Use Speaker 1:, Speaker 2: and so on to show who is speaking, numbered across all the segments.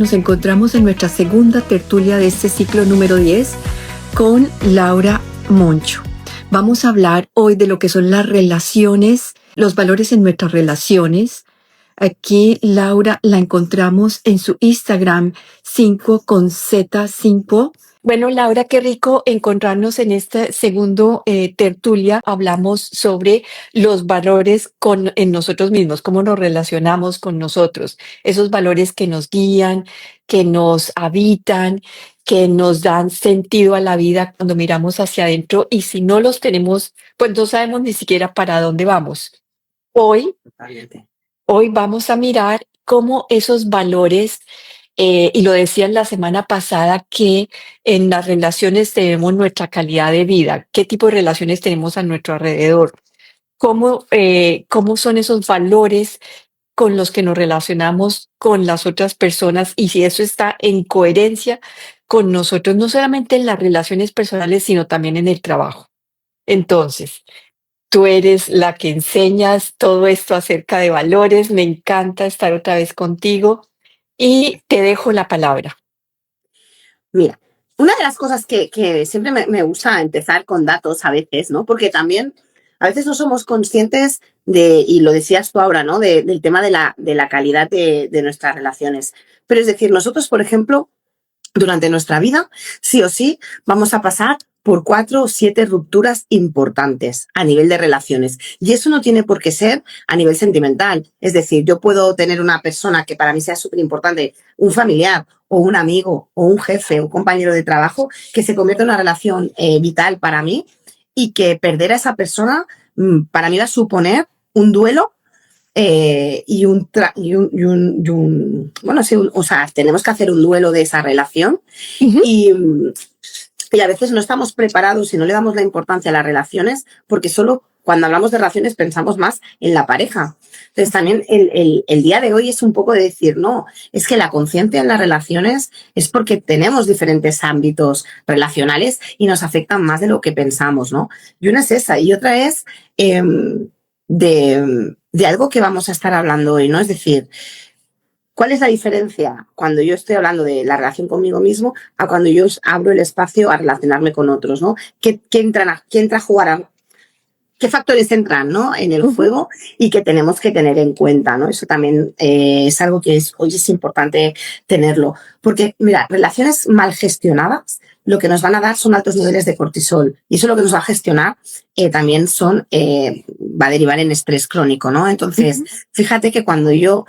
Speaker 1: Nos encontramos en nuestra segunda tertulia de este ciclo número 10 con Laura Moncho. Vamos a hablar hoy de lo que son las relaciones, los valores en nuestras relaciones. Aquí Laura la encontramos en su Instagram 5 con Z5. Bueno, Laura, qué rico encontrarnos en este segundo tertulia. Hablamos sobre los valores en nosotros mismos, cómo nos relacionamos con nosotros, esos valores que nos guían, que nos habitan, que nos dan sentido a la vida cuando miramos hacia adentro, y si no los tenemos, pues no sabemos ni siquiera para dónde vamos. Hoy vamos a mirar cómo esos valores, y lo decía la semana pasada, que en las relaciones tenemos nuestra calidad de vida, qué tipo de relaciones tenemos a nuestro alrededor, cómo son esos valores con los que nos relacionamos con las otras personas y si eso está en coherencia con nosotros, no solamente en las relaciones personales, sino también en el trabajo. Entonces, tú eres la que enseñas todo esto acerca de valores. Me encanta estar otra vez contigo y te dejo la palabra.
Speaker 2: Mira, una de las cosas que siempre me gusta empezar con datos a veces, ¿no? Porque también a veces no somos conscientes de, y lo decías tú ahora, ¿no? Del tema de la calidad de nuestras relaciones. Pero es decir, nosotros, por ejemplo, durante nuestra vida, sí o sí, vamos a pasar por 4 o 7 rupturas importantes a nivel de relaciones. Y eso no tiene por qué ser a nivel sentimental. Es decir, yo puedo tener una persona que para mí sea súper importante, un familiar o un amigo o un jefe, un compañero de trabajo, que se convierta en una relación vital para mí, y que perder a esa persona para mí va a suponer un duelo bueno, sí, o sea, tenemos que hacer un duelo de esa relación.
Speaker 1: Ujú.
Speaker 2: Y a veces no estamos preparados y no le damos la importancia a las relaciones, porque solo cuando hablamos de relaciones pensamos más en la pareja. Entonces también el día de hoy es un poco de decir, no, es que la conciencia en las relaciones es porque tenemos diferentes ámbitos relacionales y nos afectan más de lo que pensamos, ¿no? Y una es esa, y otra es de algo que vamos a estar hablando hoy, ¿no? Es decir, ¿cuál es la diferencia cuando yo estoy hablando de la relación conmigo mismo a cuando yo abro el espacio a relacionarme con otros, ¿no? ¿Qué entra a jugar? ¿Qué factores entran, ¿no? en el juego y que tenemos que tener en cuenta, ¿no? Eso también es algo que hoy es importante tenerlo. Porque, mira, relaciones mal gestionadas lo que nos van a dar son altos niveles de cortisol. Y eso lo que nos va a gestionar también va a derivar en estrés crónico, ¿no? Entonces, fíjate que cuando yo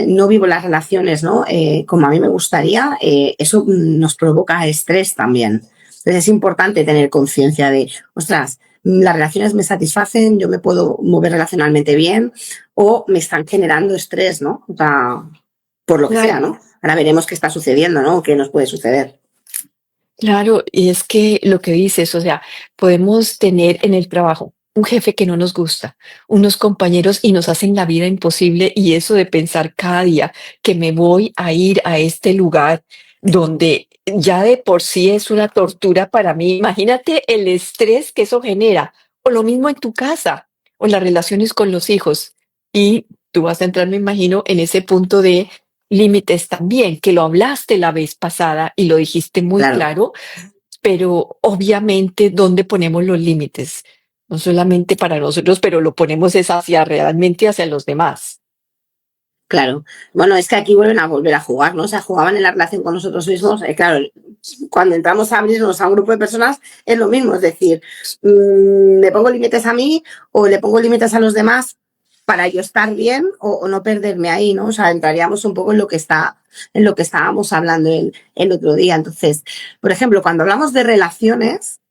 Speaker 2: no vivo las relaciones, ¿no? Como a mí me gustaría, eso nos provoca estrés también. Entonces es importante tener conciencia de, ostras, las relaciones me satisfacen, yo me puedo mover relacionalmente bien, o me están generando estrés, ¿no? O sea, por lo que sea, ¿no? Ahora veremos qué está sucediendo, ¿no? ¿Qué nos puede suceder?
Speaker 1: Claro, y es que lo que dices, o sea, podemos tener en el trabajo un jefe que no nos gusta, unos compañeros y nos hacen la vida imposible, y eso de pensar cada día que me voy a ir a este lugar donde ya de por sí es una tortura para mí. Imagínate el estrés que eso genera, o lo mismo en tu casa, o en las relaciones con los hijos. Y tú vas a entrar, me imagino, en ese punto de límites también, que lo hablaste la vez pasada y lo dijiste muy claro, pero obviamente, ¿dónde ponemos los límites? No solamente para nosotros, pero lo ponemos es realmente hacia los demás.
Speaker 2: Claro. Bueno, es que aquí vuelven a volver a jugar, ¿no? O sea, jugaban en la relación con nosotros mismos. Claro, cuando entramos a abrirnos a un grupo de personas es lo mismo. Es decir, ¿le pongo límites a mí o le pongo límites a los demás para yo estar bien o no perderme ahí, ¿no? O sea, entraríamos un poco en lo que estábamos hablando el otro día. Entonces, por ejemplo, cuando hablamos de relaciones,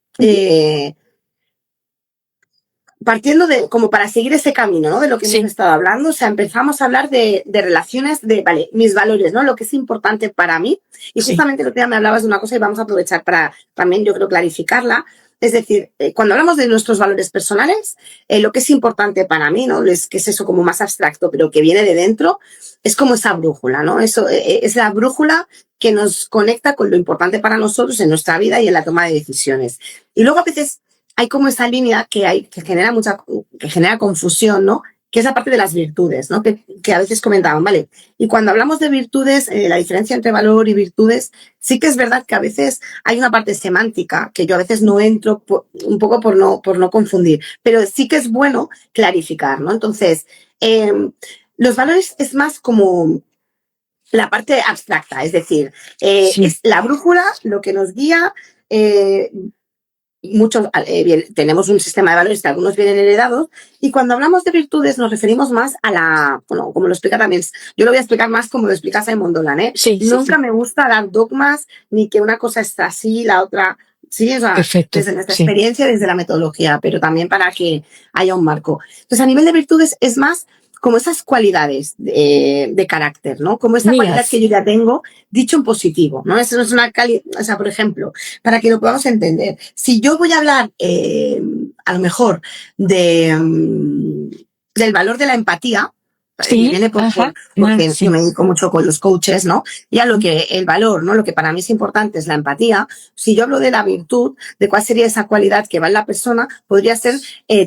Speaker 2: partiendo como para seguir ese camino, ¿no? De lo que hemos estado hablando, o sea, empezamos a hablar de relaciones, vale, mis valores, ¿no? Lo que es importante para mí. Y justamente el otro día me hablabas de una cosa y vamos a aprovechar para también, yo creo, clarificarla. Es decir, cuando hablamos de nuestros valores personales, lo que es importante para mí, ¿no? Que es eso como más abstracto, pero que viene de dentro, es como esa brújula, ¿no? Eso es la brújula que nos conecta con lo importante para nosotros en nuestra vida y en la toma de decisiones. Y luego a veces hay como esa línea que genera confusión, ¿no? que es la parte de las virtudes, ¿no? Que a veces comentaban, ¿vale? Y cuando hablamos de virtudes, la diferencia entre valor y virtudes, sí que es verdad que a veces hay una parte semántica que yo a veces no entro un poco por no confundir, pero sí que es bueno clarificar, ¿no? Entonces, los valores es más como la parte abstracta, es decir,
Speaker 1: Sí.
Speaker 2: es la brújula lo que nos guía. Muchos tenemos un sistema de valores que algunos vienen heredados, y cuando hablamos de virtudes nos referimos más a bueno, como lo explica también, yo lo voy a explicar más como lo explica Simon Dolan, ¿eh?
Speaker 1: Sí, sí,
Speaker 2: Nunca
Speaker 1: sí.
Speaker 2: me gusta dar dogmas, ni que una cosa está así, la otra, sí, o sea,
Speaker 1: Perfecto.
Speaker 2: desde nuestra
Speaker 1: Sí.
Speaker 2: experiencia, desde la metodología, pero también para que haya un marco. Entonces, a nivel de virtudes es más como esas cualidades de carácter, ¿no? Como esa cualidad que
Speaker 1: Mías.
Speaker 2: yo ya tengo, dicho en positivo, ¿no? Eso no es una o sea, por ejemplo, para que lo podamos entender, si yo voy a hablar, a lo mejor, del valor de la empatía, y
Speaker 1: Sí,
Speaker 2: viene
Speaker 1: ajá.
Speaker 2: porque yo
Speaker 1: Sí.
Speaker 2: me dedico mucho con los coaches, ¿no? Ya lo que el valor, ¿no? Lo que para mí es importante es la empatía. Si yo hablo de la virtud, de cuál sería esa cualidad que va en la persona, podría ser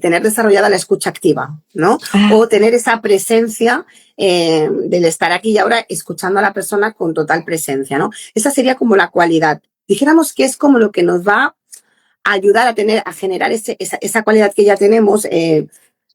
Speaker 2: tener desarrollada la escucha activa, ¿no?
Speaker 1: Ah,
Speaker 2: O tener esa presencia del estar aquí y ahora escuchando a la persona con total presencia, ¿no? Esa sería como la cualidad. Dijéramos que es como lo que nos va a ayudar a generar esa cualidad que ya tenemos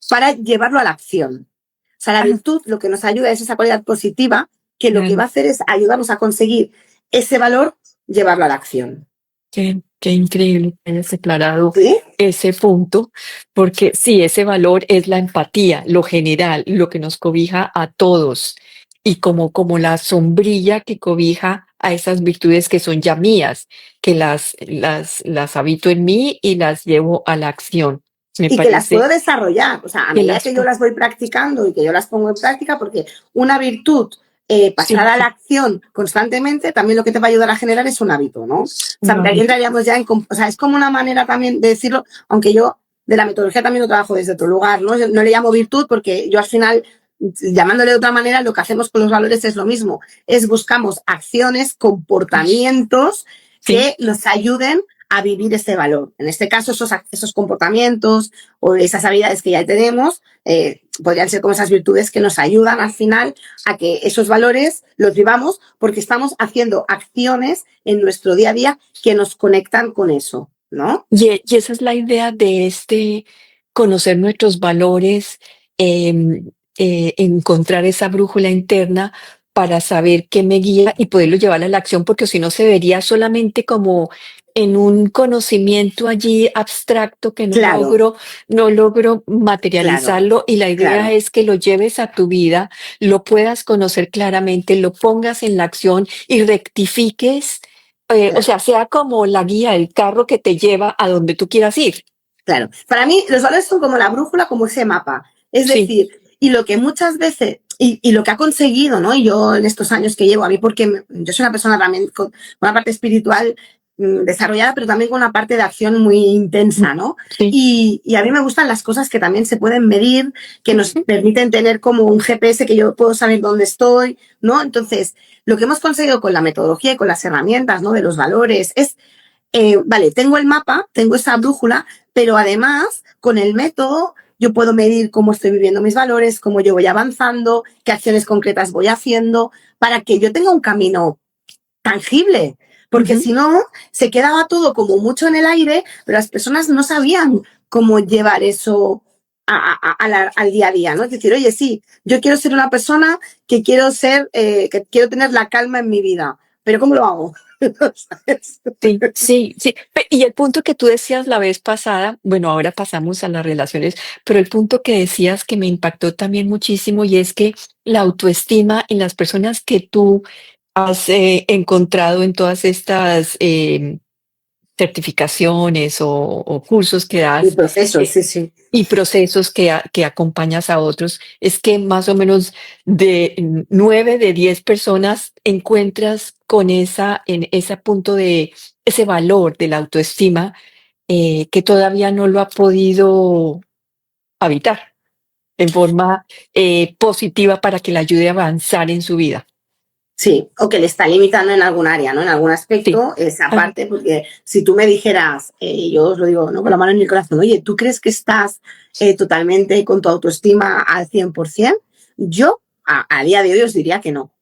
Speaker 2: para llevarlo a la acción. O sea, la
Speaker 1: ah,
Speaker 2: virtud lo que nos ayuda es esa cualidad positiva que lo que
Speaker 1: claro.
Speaker 2: va a hacer es ayudarnos a conseguir ese valor, llevarlo a la acción.
Speaker 1: Qué increíble que hayas aclarado
Speaker 2: ¿Sí?
Speaker 1: ese punto, porque sí, ese valor es la empatía, lo general, lo que nos cobija a todos, y como la sombrilla que cobija a esas virtudes que son ya mías, que las habito en mí y las llevo a la acción. Me
Speaker 2: Y que las puedo
Speaker 1: parece
Speaker 2: desarrollar, o sea, a
Speaker 1: que
Speaker 2: medida
Speaker 1: las
Speaker 2: que yo las voy practicando y que yo las pongo en práctica, porque una virtud
Speaker 1: sí,
Speaker 2: pasada a la acción constantemente, también lo que te va a ayudar a generar es un hábito, ¿no? O sea,
Speaker 1: un
Speaker 2: porque ahí
Speaker 1: hábito.
Speaker 2: entraríamos ya o sea, es como una manera también de decirlo, aunque yo de la metodología también lo trabajo desde otro lugar, ¿no? Yo no le llamo virtud porque yo al final, llamándole de otra manera, lo que hacemos con los valores es lo mismo, es buscamos acciones, comportamientos
Speaker 1: Sí,
Speaker 2: que nos ayuden a vivir ese valor. En este caso, esos comportamientos o esas habilidades que ya tenemos podrían ser como esas virtudes que nos ayudan al final a que esos valores los vivamos porque estamos haciendo acciones en nuestro día a día que nos conectan con eso, ¿no?
Speaker 1: y esa es la idea de conocer nuestros valores, encontrar esa brújula interna para saber qué me guía y poderlo llevar a la acción, porque si no se vería solamente como en un conocimiento allí abstracto que
Speaker 2: Claro,
Speaker 1: no logro
Speaker 2: claro,
Speaker 1: materializarlo, y la idea
Speaker 2: claro,
Speaker 1: es que lo lleves a tu vida, lo puedas conocer claramente, lo pongas en la acción y rectifiques, o
Speaker 2: claro.
Speaker 1: sea, sea como la guía del carro que te lleva a donde tú quieras ir.
Speaker 2: Claro, para mí los valores son como la brújula, como ese mapa. Es
Speaker 1: Sí,
Speaker 2: decir, y lo que muchas veces, y lo que ha conseguido, ¿no? Y yo en estos años que llevo, a mí porque yo soy una persona también con una parte espiritual desarrollada, pero también con una parte de acción muy intensa, ¿no?
Speaker 1: sí.
Speaker 2: Y a mí me gustan las cosas que también se pueden medir, que nos
Speaker 1: Ujú.
Speaker 2: permiten tener como un GPS que yo puedo saber dónde estoy, ¿no? Entonces, lo que hemos conseguido con la metodología y con las herramientas, ¿no? De los valores es vale, tengo el mapa, tengo esa brújula, pero además con el método yo puedo medir cómo estoy viviendo mis valores, cómo yo voy avanzando, qué acciones concretas voy haciendo, para que yo tenga un camino tangible. Porque
Speaker 1: Ujú.
Speaker 2: si no, se quedaba todo como mucho en el aire, pero las personas no sabían cómo llevar eso al día a día, ¿no? Es decir, oye, sí, yo quiero ser una persona que quiero tener la calma en mi vida, pero ¿cómo lo hago? ¿Sabes?
Speaker 1: Sí, sí, sí. Y el punto que tú decías la vez pasada, bueno, ahora pasamos a las relaciones, pero el punto que decías que me impactó también muchísimo, y es que la autoestima en las personas que tú has encontrado en todas estas certificaciones o cursos que
Speaker 2: Mi
Speaker 1: das,
Speaker 2: proceso,
Speaker 1: eh,
Speaker 2: sí, sí.
Speaker 1: y procesos que acompañas a otros, es que más o menos de 9 de 10 personas encuentras con en ese punto de ese valor de la autoestima, que todavía no lo ha podido habitar en forma positiva para que le ayude a avanzar en su vida.
Speaker 2: Sí, o que le está limitando en algún área, ¿no? En algún
Speaker 1: Sí.
Speaker 2: aspecto, esa
Speaker 1: Ajá.
Speaker 2: parte, porque si tú me dijeras, yo os lo digo, ¿no? Con la mano en el corazón, oye, ¿tú crees que estás totalmente con tu autoestima al 100%? Yo, a día de hoy, os diría que no.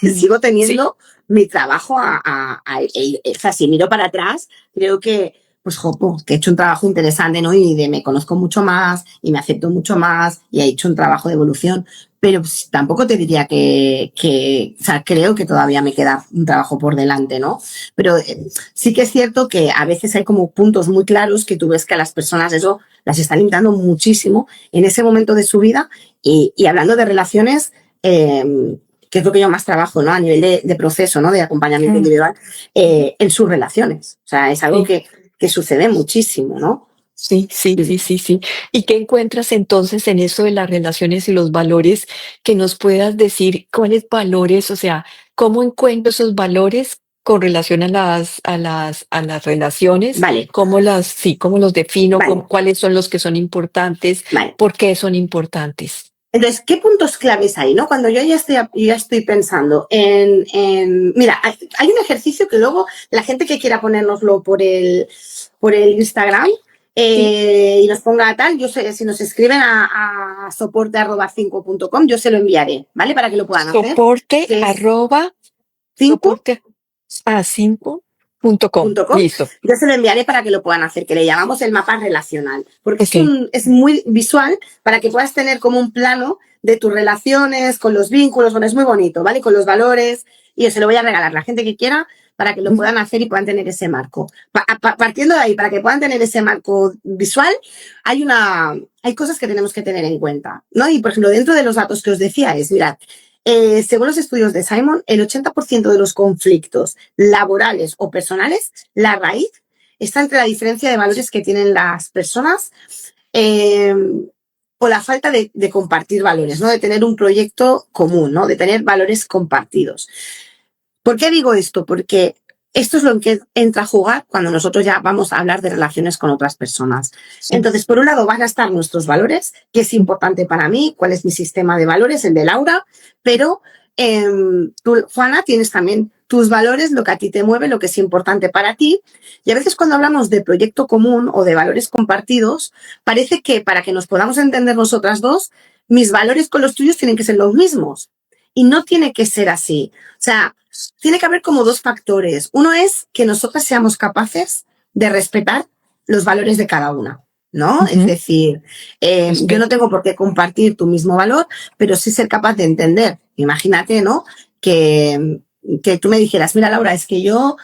Speaker 1: Mm,
Speaker 2: Sigo
Speaker 1: sí.
Speaker 2: teniendo mi trabajo o sea, si miro para atrás, creo que, pues, jopo, que he hecho un trabajo interesante, ¿no? Me conozco mucho más y me acepto mucho más y he hecho un trabajo de evolución, pero pues, tampoco te diría o sea, creo que todavía me queda un trabajo por delante, ¿no? Pero sí que es cierto que a veces hay como puntos muy claros que tú ves que a las personas eso las está limitando muchísimo en ese momento de su vida y hablando de relaciones, que es lo que yo más trabajo, ¿no? A nivel de proceso, ¿no? De acompañamiento
Speaker 1: Mm,
Speaker 2: individual, en sus relaciones. O sea, es algo
Speaker 1: sí.
Speaker 2: que sucede muchísimo, ¿no?
Speaker 1: Sí, sí,
Speaker 2: Sí.
Speaker 1: sí, sí, sí. ¿Y qué encuentras entonces en eso de las relaciones y los valores que nos puedas decir cuáles valores, o sea, cómo encuentro esos valores con relación a las relaciones,
Speaker 2: Vale,
Speaker 1: sí, cómo los defino,
Speaker 2: vale,
Speaker 1: cuáles son los que son importantes,
Speaker 2: vale.
Speaker 1: por qué son importantes?
Speaker 2: Entonces, ¿qué puntos claves hay, no? Cuando yo ya estoy pensando mira, hay un ejercicio que luego la gente que quiera ponérnoslo por el Instagram
Speaker 1: Sí.
Speaker 2: y nos ponga tal, yo sé, si nos escriben a soporte@5.com, yo se lo enviaré, ¿vale? Para que lo puedan hacer.
Speaker 1: Soporte
Speaker 2: Que es
Speaker 1: arroba
Speaker 2: 5
Speaker 1: soporte a 5.com.
Speaker 2: .com,
Speaker 1: Listo.
Speaker 2: yo se lo enviaré para que lo puedan hacer, que le llamamos el mapa relacional, porque
Speaker 1: Ok.
Speaker 2: es muy visual para que puedas tener como un plano de tus relaciones, con los vínculos, bueno, es muy bonito, ¿vale? Con los valores, y yo se lo voy a regalar a la gente que quiera para que lo
Speaker 1: Ujú.
Speaker 2: puedan hacer y puedan tener ese marco. Partiendo de ahí, para que puedan tener ese marco visual, hay cosas que tenemos que tener en cuenta, ¿no? Y, por ejemplo, dentro de los datos que os decía es, mirad, según los estudios de Simon, el 80% de los conflictos laborales o personales, la raíz está entre la diferencia de valores que tienen las personas eh, o la falta de compartir valores, ¿no? De tener un proyecto común, ¿no? De tener valores compartidos. ¿Por qué digo esto? Porque esto es lo que entra a jugar cuando nosotros ya vamos a hablar de relaciones con otras personas.
Speaker 1: Sí.
Speaker 2: Entonces, por un lado van a estar nuestros valores, qué es importante para mí, cuál es mi sistema de valores, el de Laura, pero tú, Juana, tienes también tus valores, lo que a ti te mueve, lo que es importante para ti. Y a veces cuando hablamos de proyecto común o de valores compartidos, parece que para que nos podamos entender nosotras dos, mis valores con los tuyos tienen que ser los mismos. Y no tiene que ser así. O sea, tiene que haber como dos factores. Uno es que nosotras seamos capaces de respetar los valores de cada una, ¿no? Es
Speaker 1: Ujú.
Speaker 2: decir, yo no
Speaker 1: Respeto.
Speaker 2: tengo por qué compartir tu mismo valor, pero sí ser capaz de entender. Imagínate, ¿no? Que, que tú me dijeras, mira, Laura, es que yo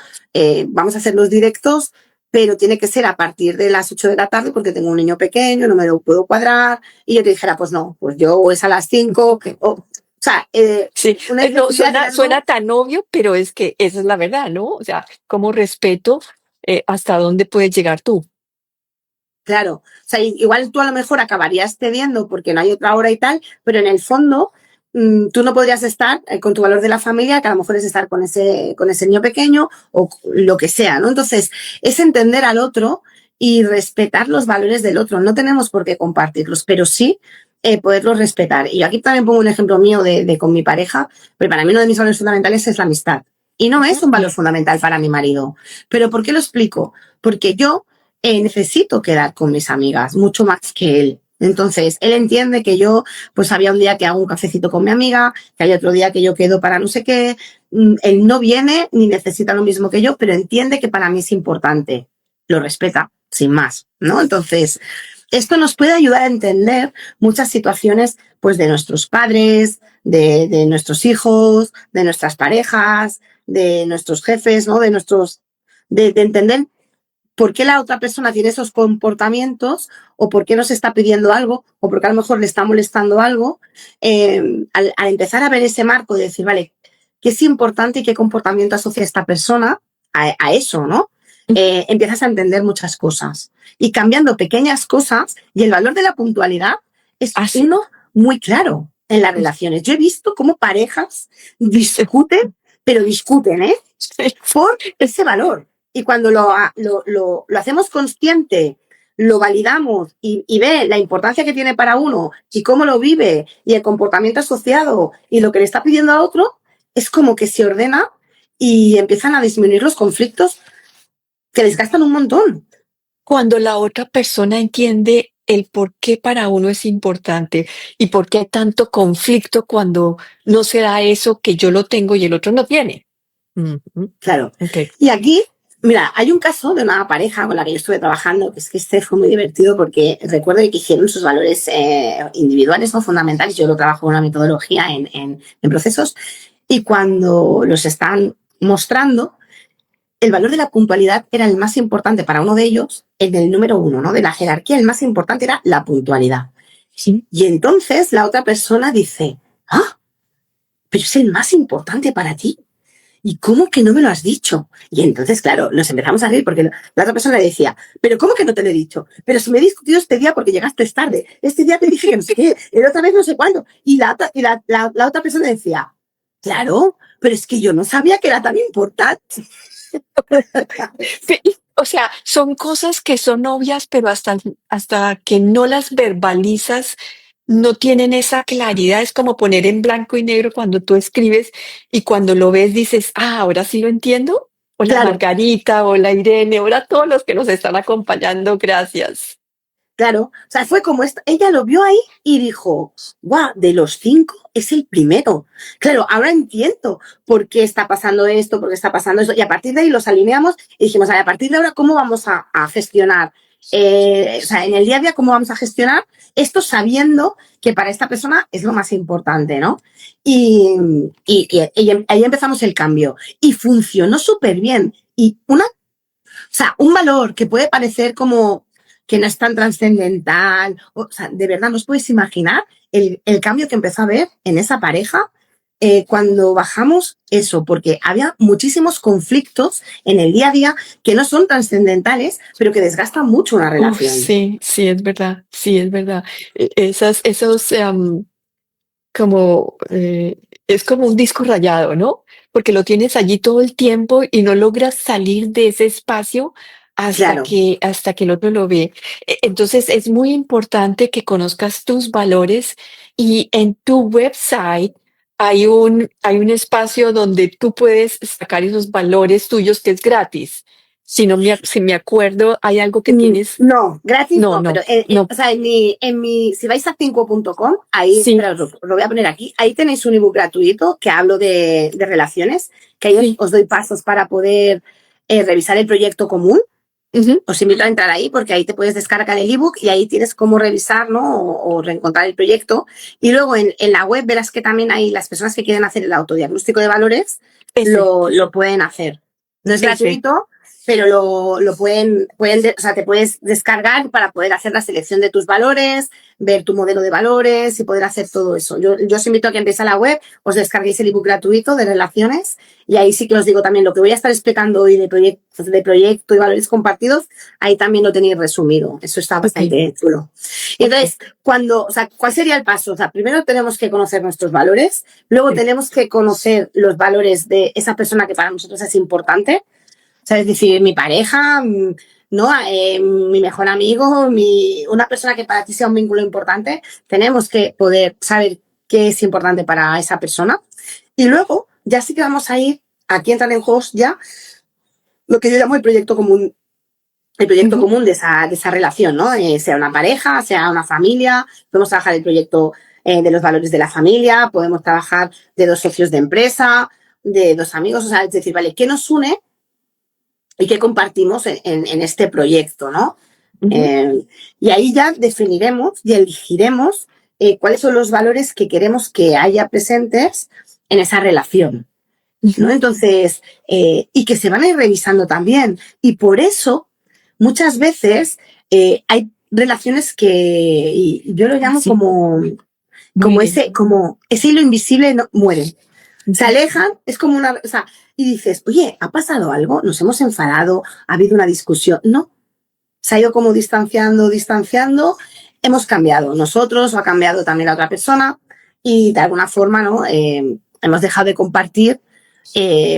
Speaker 2: vamos a hacer los directos, pero tiene que ser a partir de las 8 de la tarde porque tengo un niño pequeño, no me lo puedo cuadrar. Y yo te dijera, pues no, pues yo o es a las 5 o sea,
Speaker 1: Sí,
Speaker 2: una
Speaker 1: no,
Speaker 2: necesidad de
Speaker 1: suena
Speaker 2: algo.
Speaker 1: tan obvio, pero es que esa es la verdad, ¿no? O sea, como respeto, hasta dónde puedes llegar tú.
Speaker 2: Claro, o sea, igual tú a lo mejor acabarías cediendo porque no hay otra hora y tal, pero en el fondo tú no podrías estar con tu valor de la familia, que a lo mejor es estar con ese niño pequeño o lo que sea, ¿no? Entonces, es entender al otro y respetar los valores del otro. No tenemos por qué compartirlos, pero sí poderlos respetar. Y yo aquí también pongo un ejemplo mío de con mi pareja, pero para mí uno de mis valores fundamentales es la amistad. Y no es
Speaker 1: Ujú.
Speaker 2: un valor fundamental para mi marido. ¿Pero por qué lo explico? Porque yo necesito quedar con mis amigas, mucho más que él. Entonces, él entiende que yo, pues había un día que hago un cafecito con mi amiga, que hay otro día que yo quedo para no sé qué. Él no viene ni necesita lo mismo que yo, pero entiende que para mí es importante. Lo respeta, sin más, ¿no? Entonces, esto nos puede ayudar a entender muchas situaciones, pues, de nuestros padres, de nuestros hijos, de nuestras parejas, de nuestros jefes, ¿no? De entender por qué la otra persona tiene esos comportamientos o por qué nos está pidiendo algo o por qué a lo mejor le está molestando algo, al empezar a ver ese marco de decir, vale, ¿qué es importante y qué comportamiento asocia esta persona a eso, ¿no? Empiezas a entender muchas cosas. Y cambiando pequeñas cosas, y el valor de la puntualidad es
Speaker 1: Ah, sí.
Speaker 2: uno muy claro en las relaciones. Yo he visto cómo parejas discuten, pero discuten, ¿eh?
Speaker 1: Sí.
Speaker 2: Por ese valor. Y cuando lo hacemos consciente, lo validamos y ve la importancia que tiene para uno y cómo lo vive y el comportamiento asociado y lo que le está pidiendo a otro, es como que se ordena y empiezan a disminuir los conflictos que desgastan un montón.
Speaker 1: Cuando la otra persona entiende el por qué para uno es importante y por qué hay tanto conflicto cuando no se da eso que yo lo tengo y el otro no tiene. Ujú.
Speaker 2: Claro.
Speaker 1: Ok.
Speaker 2: Y aquí, mira, hay un caso de una pareja con la que yo estuve trabajando, que es que este fue muy divertido porque recuerdo que hicieron sus valores individuales, no fundamentales. Yo lo trabajo con una metodología en procesos, y cuando los están mostrando, el valor de la puntualidad era el más importante para uno de ellos, el número uno, ¿no? De la jerarquía, el más importante era la puntualidad.
Speaker 1: Sí.
Speaker 2: Y entonces la otra persona dice, ah, pero es el más importante para ti. ¿Y cómo que no me lo has dicho? Y entonces, claro, nos empezamos a reír porque la otra persona le decía, pero ¿cómo que no te lo he dicho? Pero si me he discutido este día porque llegaste tarde, este día te dije que no sé qué, el otra vez no sé cuándo. Y la otra persona decía, claro, pero es que yo no sabía que era tan importante.
Speaker 1: Sí, o sea, son cosas que son obvias, pero hasta que no las verbalizas, no tienen esa claridad. Es como poner en blanco y negro cuando tú escribes y cuando lo ves dices, ah, ahora sí lo entiendo. Hola
Speaker 2: Claro,
Speaker 1: Margarita, hola Irene, hola a todos los que nos están acompañando, gracias.
Speaker 2: claro. O sea, fue como ella lo vio ahí y dijo, guau, de los 5 es el primero. Claro, ahora entiendo por qué está pasando esto, por qué está pasando eso. Y a partir de ahí los alineamos y dijimos, a partir de ahora, ¿cómo vamos a gestionar? O sea, en el día a día, ¿cómo vamos a gestionar esto sabiendo que para esta persona es lo más importante, ¿no? Y ahí empezamos el cambio. Y funcionó súper bien. Y o sea, un valor que puede parecer como que no es tan trascendental, o sea, de verdad, ¿no os podéis imaginar el cambio que empezó a haber en esa pareja cuando bajamos eso? Porque había muchísimos conflictos en el día a día que no son trascendentales, pero que desgastan mucho una
Speaker 1: Uf,
Speaker 2: relación.
Speaker 1: sí, sí, es verdad, sí, es verdad. Esos, como, es como un disco rayado, ¿no? Porque lo tienes allí todo el tiempo y no logras salir de ese espacio
Speaker 2: Claro,
Speaker 1: hasta que el otro lo ve. Entonces es muy importante que conozcas tus valores y en tu website hay un espacio donde tú puedes sacar esos valores tuyos que es gratis. Si me acuerdo, hay algo que tienes.
Speaker 2: no, gratis
Speaker 1: No,
Speaker 2: no, pero
Speaker 1: no, no.
Speaker 2: o sea, si vais a 5.com, ahí,
Speaker 1: Sí,
Speaker 2: espera, os lo voy a poner aquí, ahí tenéis un ebook gratuito que hablo de relaciones, que ahí os,
Speaker 1: sí.
Speaker 2: os doy pasos para poder revisar el proyecto común.
Speaker 1: Ujú.
Speaker 2: Os invito a entrar ahí porque ahí te puedes descargar el ebook y ahí tienes cómo revisar, ¿no? O reencontrar el proyecto. Y luego en la web verás que también hay las personas que quieren hacer el autodiagnóstico de valores,
Speaker 1: Ese,
Speaker 2: lo pueden hacer. No es
Speaker 1: ese.
Speaker 2: gratuito, pero lo o sea, te puedes descargar para poder hacer la selección de tus valores, ver tu modelo de valores y poder hacer todo eso. Yo os invito a que entréis a la web, os descarguéis el ebook gratuito de relaciones y ahí sí que os digo también lo que voy a estar explicando hoy de proyecto y valores compartidos, ahí también lo tenéis resumido. Eso está
Speaker 1: Ok,
Speaker 2: bastante chulo. Y
Speaker 1: ok.
Speaker 2: entonces, o sea, ¿cuál sería el paso? O sea, primero tenemos que conocer nuestros valores, luego
Speaker 1: Sí.
Speaker 2: tenemos que conocer los valores de esa persona que para nosotros es importante. O sea, es decir, mi pareja, ¿no? Mi mejor amigo, una persona que para ti sea un vínculo importante, tenemos que poder saber qué es importante para esa persona. Y luego, ya sí que vamos a ir, aquí entran en juegos ya lo que yo llamo el proyecto
Speaker 1: Ujú.
Speaker 2: común de esa relación, ¿no? Sea una pareja, sea una familia, podemos trabajar el proyecto de los valores de la familia, podemos trabajar de dos socios de empresa, de dos amigos, o sea, es decir, vale, ¿qué nos une y qué compartimos en este proyecto, ¿no?
Speaker 1: Ujú.
Speaker 2: Eh, y ahí ya definiremos y elegiremos cuáles son los valores que queremos que haya presentes en esa relación, ¿no?
Speaker 1: Ujú.
Speaker 2: Entonces, y que se van a ir revisando también. Y por eso, muchas veces hay relaciones que, y yo lo llamo
Speaker 1: Sí, mueren.
Speaker 2: como ese hilo invisible muere. Se
Speaker 1: Ujú.
Speaker 2: alejan, es como o sea, y dices, oye, ¿ha pasado algo? ¿Nos hemos enfadado? ¿Ha habido una discusión? No, se ha ido como distanciando, hemos cambiado nosotros, o ha cambiado también la otra persona, y de alguna forma, ¿no? Hemos dejado de compartir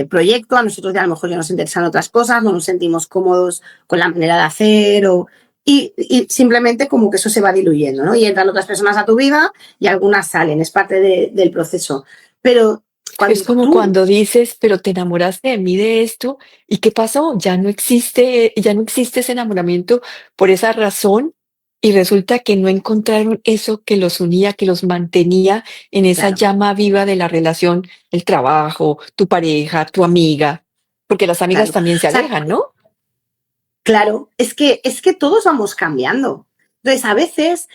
Speaker 2: proyecto, a nosotros ya a lo mejor ya nos interesan otras cosas, no nos sentimos cómodos con la manera de hacer, y simplemente como que eso se va diluyendo, ¿no? Y entran otras personas a tu vida y algunas salen, es parte del proceso. Pero
Speaker 1: Es
Speaker 2: Cuando
Speaker 1: como
Speaker 2: tú,
Speaker 1: cuando dices, pero te enamoraste de mí de esto, ¿y qué pasó? Ya no existe ese enamoramiento por esa razón, y resulta que no encontraron eso que los unía, que los mantenía en esa
Speaker 2: claro,
Speaker 1: llama viva de la relación, el trabajo, tu pareja, tu amiga, porque las amigas
Speaker 2: claro. O
Speaker 1: también se
Speaker 2: sea,
Speaker 1: alejan, ¿no?
Speaker 2: claro, es que todos vamos cambiando. Entonces, a veces,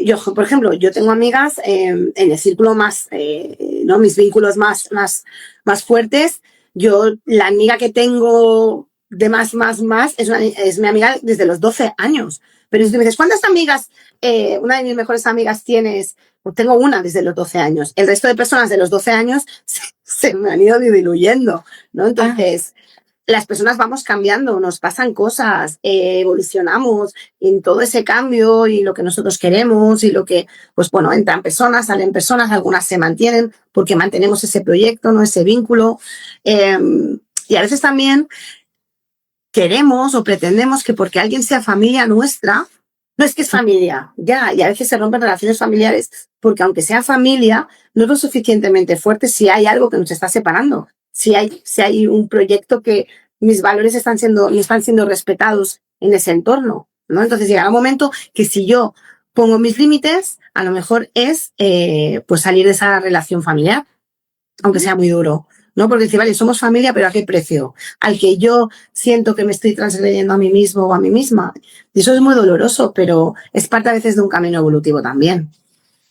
Speaker 2: yo, por ejemplo, yo tengo amigas en el círculo más, ¿no? Mis vínculos más fuertes. Yo, la amiga que tengo de más, es mi amiga desde los 12 años. Pero si tú me dices, ¿cuántas amigas, una de mis mejores amigas tienes? Pues tengo una desde los 12 años. El resto de personas de los 12 años se me han ido diluyendo, ¿no?
Speaker 1: Ah,
Speaker 2: Entonces, las personas vamos cambiando, nos pasan cosas, evolucionamos en todo ese cambio y lo que nosotros queremos y lo que, pues bueno, entran personas, salen personas, algunas se mantienen porque mantenemos ese proyecto, ¿no? Ese vínculo. Eh, y a veces también queremos o pretendemos que porque alguien sea familia nuestra, no es que es familia, ya, y a veces se rompen relaciones familiares porque aunque sea familia, no es lo suficientemente fuerte si hay algo que nos está separando, si hay un proyecto que mis valores no están siendo respetados en ese entorno, ¿no? Entonces llegará un momento que si yo pongo mis límites, a lo mejor es pues salir de esa relación familiar, aunque sea muy duro, ¿no? Porque decir, vale, somos familia, pero ¿a qué precio? Al que yo siento que me estoy transgrediendo a mí mismo o a mí misma. Y eso es muy doloroso, pero es parte a veces de un camino evolutivo también.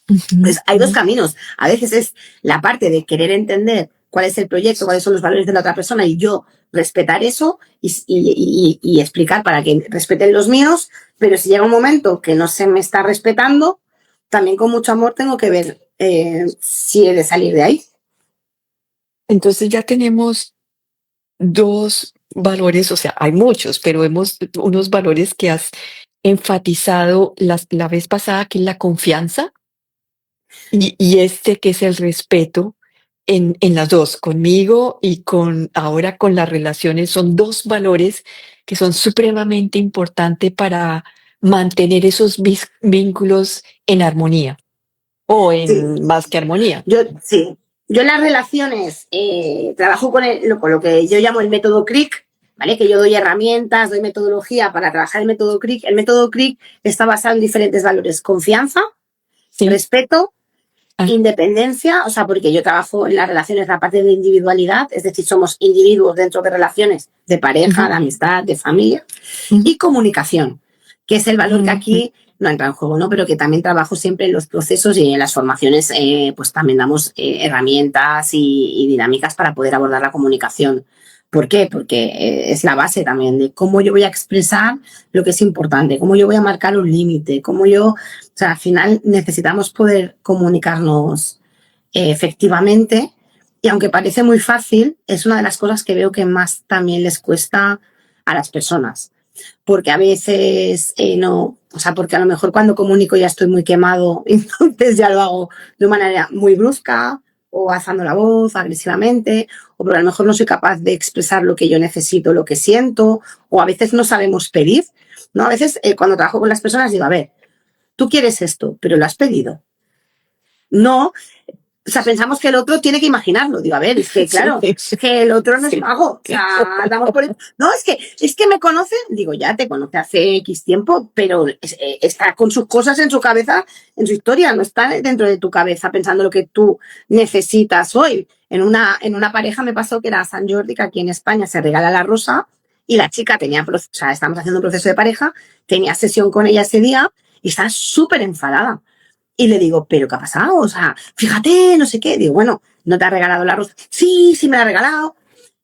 Speaker 1: ujú,
Speaker 2: Pues hay dos caminos. A veces es la parte de querer entender cuál es el proyecto, cuáles son los valores de la otra persona y yo respetar eso y explicar para que respeten los míos, pero si llega un momento que no se me está respetando, también con mucho amor tengo que ver si he de salir de ahí.
Speaker 1: entonces ya tenemos 2 valores, o sea, hay muchos, pero hemos unos valores que has enfatizado la vez pasada, que es la confianza, y este que es el respeto en las 2 conmigo y con ahora con las relaciones. Son 2 valores que son supremamente importante para mantener esos vínculos en armonía, o
Speaker 2: Sí,
Speaker 1: en más que armonía.
Speaker 2: yo sí. Yo en las relaciones trabajo con lo que yo llamo el método CRIC, ¿vale? Que yo doy herramientas, doy metodología para trabajar el método CRIC. El método CRIC está basado en diferentes valores: confianza,
Speaker 1: ¿Sí?
Speaker 2: respeto,
Speaker 1: Ah,
Speaker 2: independencia, o sea, porque yo trabajo en las relaciones la parte de individualidad, es decir, somos individuos dentro de relaciones de pareja,
Speaker 1: ujú,
Speaker 2: de amistad, de familia,
Speaker 1: ujú,
Speaker 2: y comunicación, que es el valor que
Speaker 1: ujú.
Speaker 2: aquí no entra en juego, ¿no? Pero que también trabajo siempre en los procesos y en las formaciones, pues también damos herramientas y dinámicas para poder abordar la comunicación. ¿Por qué? Porque es la base también de cómo yo voy a expresar lo que es importante, cómo yo voy a marcar un límite, cómo yo, o sea, al final necesitamos poder comunicarnos efectivamente y aunque parece muy fácil, es una de las cosas que veo que más también les cuesta a las personas porque a veces no, o sea, porque a lo mejor cuando comunico ya estoy muy quemado, entonces ya lo hago de una manera muy brusca o alzando la voz agresivamente, o pero a lo mejor no soy capaz de expresar lo que yo necesito, lo que siento, o a veces no sabemos pedir, ¿no? A veces cuando trabajo con las personas digo, a ver, tú quieres esto, pero lo has pedido. No, o sea, pensamos que el otro tiene que imaginarlo. Digo, a ver, es que
Speaker 1: Sí,
Speaker 2: claro, es que el otro no es
Speaker 1: sí.
Speaker 2: mago. O sea, damos por... No, es que me conoce, digo, ya te conoce hace X tiempo, pero está con sus cosas en su cabeza, en su historia, no está dentro de tu cabeza pensando lo que tú necesitas hoy. En una pareja me pasó que era San Jordi, que aquí en España se regala la rosa, y la chica tenía, o sea, estamos haciendo un proceso de pareja, tenía sesión con ella ese día y estaba súper enfadada y le digo, ¿pero qué ha pasado? O sea, fíjate, no sé qué. Digo, bueno, ¿no te ha regalado la rosa? Sí, sí me la ha regalado.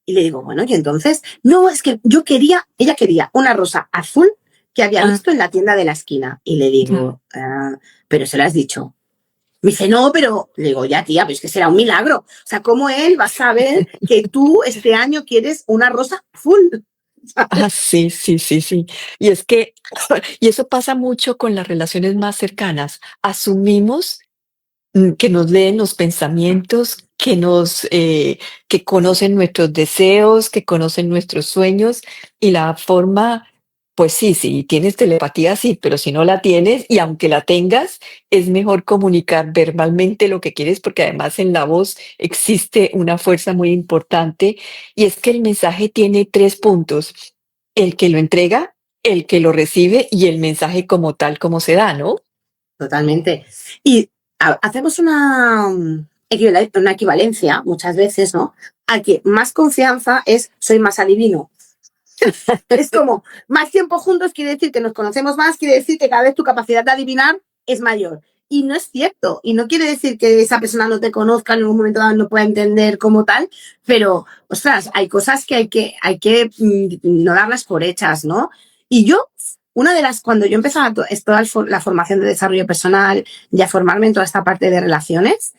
Speaker 2: Y le digo, bueno, y entonces, no, es que ella quería una rosa azul que había
Speaker 1: Ah,
Speaker 2: visto en la tienda de la esquina. Y le
Speaker 1: ya.
Speaker 2: digo, pero se lo has dicho. Me dice, no, pero le digo, ya tía, pero es que será un milagro. O sea, ¿cómo él va a saber que tú este año quieres una rosa azul?
Speaker 1: Ah, sí, sí, sí, sí. Y es que, y eso pasa mucho con las relaciones más cercanas. Asumimos que nos leen los pensamientos, que conocen nuestros deseos, que conocen nuestros sueños, y la forma Pues sí, si tienes telepatía, sí, pero si no la tienes y aunque la tengas, es mejor comunicar verbalmente lo que quieres porque además en la voz existe una fuerza muy importante y es que el mensaje tiene tres puntos: el que lo entrega, el que lo recibe y el mensaje como tal como se da, ¿no?
Speaker 2: Totalmente. Y hacemos una equivalencia muchas veces, ¿no? A que más confianza es soy más adivino. Es como más tiempo juntos quiere decir que nos conocemos más, quiere decir que cada vez tu capacidad de adivinar es mayor. Y no es cierto. Y no quiere decir que esa persona no te conozca, en un momento dado no pueda entender como tal, pero, ostras, hay cosas que no darlas por hechas, ¿no? Y yo, una de las, cuando yo empezaba toda la formación de desarrollo personal y a formarme en toda esta parte de relaciones,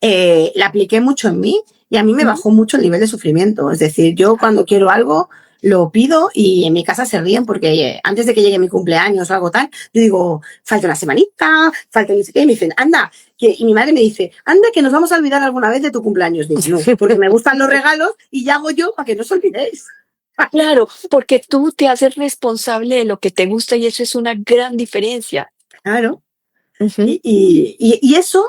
Speaker 2: la apliqué mucho en mí y a mí me bajó mucho el nivel de sufrimiento. Es decir, yo cuando quiero algo lo pido y en mi casa se ríen porque antes de que llegue mi cumpleaños o algo tal, yo digo, falta una semanita, falta no sé qué, y me dicen, anda, y mi madre me dice, anda, que nos vamos a olvidar alguna vez de tu cumpleaños. Digo, no, porque me gustan los regalos y ya hago yo para que no os olvidéis.
Speaker 1: Claro, porque tú te haces responsable de lo que te gusta y eso es una gran diferencia.
Speaker 2: Claro.
Speaker 1: Ujú.
Speaker 2: Y eso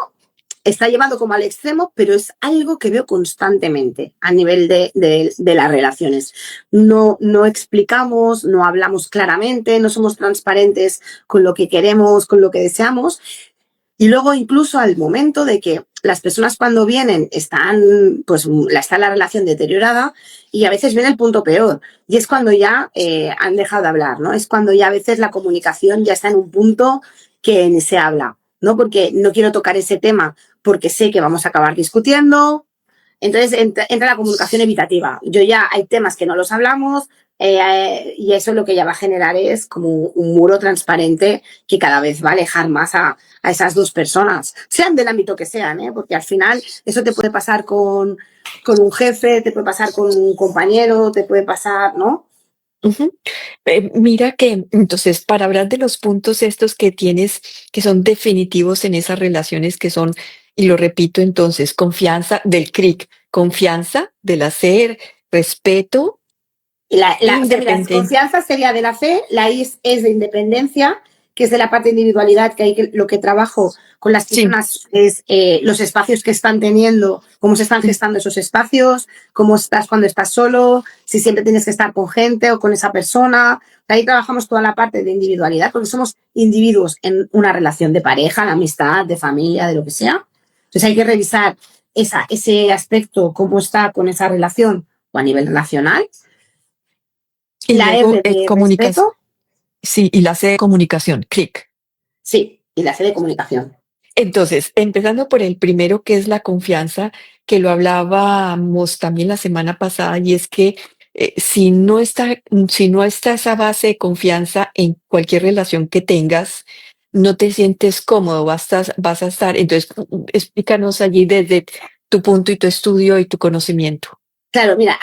Speaker 2: está llevado como al extremo, pero es algo que veo constantemente a nivel de las relaciones. No explicamos, no hablamos claramente, no somos transparentes con lo que queremos, con lo que deseamos. Y luego incluso al momento de que las personas cuando vienen está la relación deteriorada y a veces viene el punto peor. Y es cuando ya han dejado de hablar, ¿no? Es cuando ya a veces la comunicación ya está en un punto que ni se habla, ¿no? Porque no quiero tocar ese tema porque sé que vamos a acabar discutiendo. Entonces entra la comunicación evitativa. Yo ya hay temas que no los hablamos y eso lo que ya va a generar es como un muro transparente que cada vez va a alejar más a esas dos personas, sean del ámbito que sean, ¿eh? Porque al final eso te puede pasar con un jefe, te puede pasar con un compañero, te puede pasar, ¿no?
Speaker 1: Ujú. Mira que entonces, para hablar de los puntos estos que tienes, que son definitivos en esas relaciones que son, y lo repito entonces, confianza del CRIC, confianza del hacer, respeto,
Speaker 2: O sea, mira,
Speaker 1: independencia.
Speaker 2: confianza sería de la fe, la I es de independencia, que es de la parte de individualidad, lo que trabajo con las
Speaker 1: Sí.
Speaker 2: personas es los espacios que están teniendo, cómo se están
Speaker 1: Mm.
Speaker 2: gestando esos espacios, cómo estás cuando estás solo, si siempre tienes que estar con gente o con esa persona. Ahí trabajamos toda la parte de individualidad, porque somos individuos en una relación de pareja, de amistad, de familia, de lo que sea. Entonces hay que revisar ese aspecto, cómo está con esa relación o a nivel relacional.
Speaker 1: Y
Speaker 2: La
Speaker 1: luego,
Speaker 2: R de
Speaker 1: comunicas,
Speaker 2: respeto,
Speaker 1: sí, y la C de comunicación, CRIC.
Speaker 2: sí, y la C de comunicación.
Speaker 1: Entonces, empezando por el primero, que es la confianza, que lo hablábamos también la semana pasada, y es que si no está esa base de confianza en cualquier relación que tengas, no te sientes cómodo, vas a estar. Entonces, explícanos allí desde tu punto y tu estudio y tu conocimiento.
Speaker 2: Claro, mira,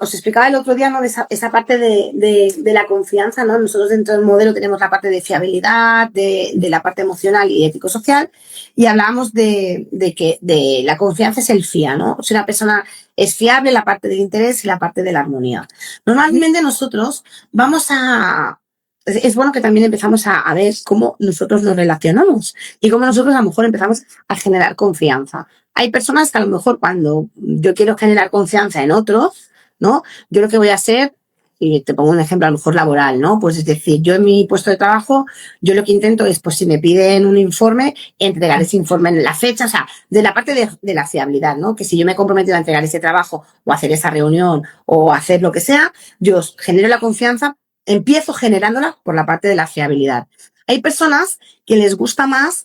Speaker 2: os explicaba el otro día, ¿no? De esa parte de la confianza, ¿no? Nosotros dentro del modelo tenemos la parte de fiabilidad, de la parte emocional y ético-social, y hablábamos de que de la confianza es el FIA, ¿no? Si una persona es fiable, la parte del interés y la parte de la armonía. Normalmente nosotros vamos a... Es bueno que también empezamos a ver cómo nosotros nos relacionamos y cómo nosotros a lo mejor empezamos a generar confianza. Hay personas que a lo mejor cuando yo quiero generar confianza en otros, ¿no? Yo lo que voy a hacer, y te pongo un ejemplo a lo mejor laboral, ¿no? Pues es decir, yo en mi puesto de trabajo, yo lo que intento es, pues si me piden un informe, entregar ese informe en la fecha, o sea, de la parte de la fiabilidad, ¿no? Que si yo me he comprometido a entregar ese trabajo o hacer esa reunión o hacer lo que sea, yo genero la confianza, empiezo generándola por la parte de la fiabilidad. Hay personas que les gusta más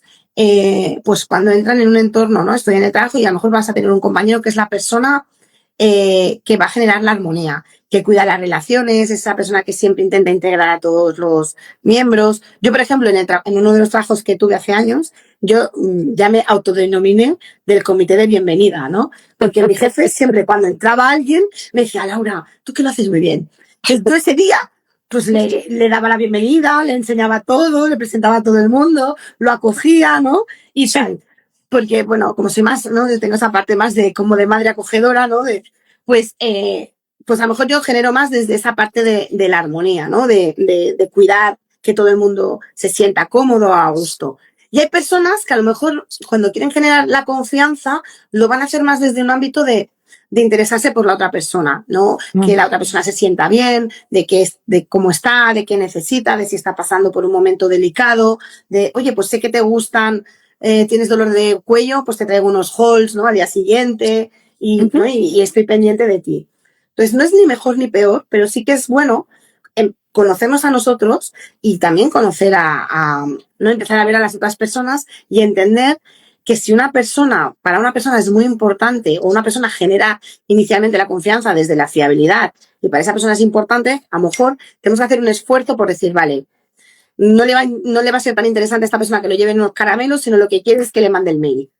Speaker 2: pues cuando entran en un entorno, ¿no? Estoy en el trabajo y a lo mejor vas a tener un compañero que es la persona que va a generar la armonía, que cuida las relaciones, esa persona que siempre intenta integrar a todos los miembros. Yo, por ejemplo, en uno de los trabajos que tuve hace años, yo ya me autodenominé del comité de bienvenida, ¿no? Porque mi jefe siempre cuando entraba alguien me decía, Laura, tú que lo haces muy bien. Entonces ese día pues le daba la bienvenida, le enseñaba todo, le presentaba a todo el mundo, lo acogía, ¿no? Y tal. Porque, bueno, como soy más, ¿no? Tengo esa parte más de como de madre acogedora, ¿no? Pues pues a lo mejor yo genero más desde esa parte de la armonía, ¿no? De cuidar que todo el mundo se sienta cómodo, a gusto. Y hay personas que a lo mejor cuando quieren generar la confianza lo van a hacer más desde un ámbito de interesarse por la otra persona, ¿no? Que la otra persona se sienta bien, de cómo está, de qué necesita, de si está pasando por un momento delicado, de, oye, pues sé que te gustan, tienes dolor de cuello, pues te traigo unos halls, ¿no? Al día siguiente ¿no? y estoy pendiente de ti. Entonces, no es ni mejor ni peor, pero sí que es bueno conocernos a nosotros y también conocer no empezar a ver a las otras personas y entender que si para una persona es muy importante o una persona genera inicialmente la confianza desde la fiabilidad y para esa persona es importante, a lo mejor tenemos que hacer un esfuerzo por decir, vale, no le va a ser tan interesante a esta persona que lo lleven unos caramelos, sino lo que quiere es que le mande el mail.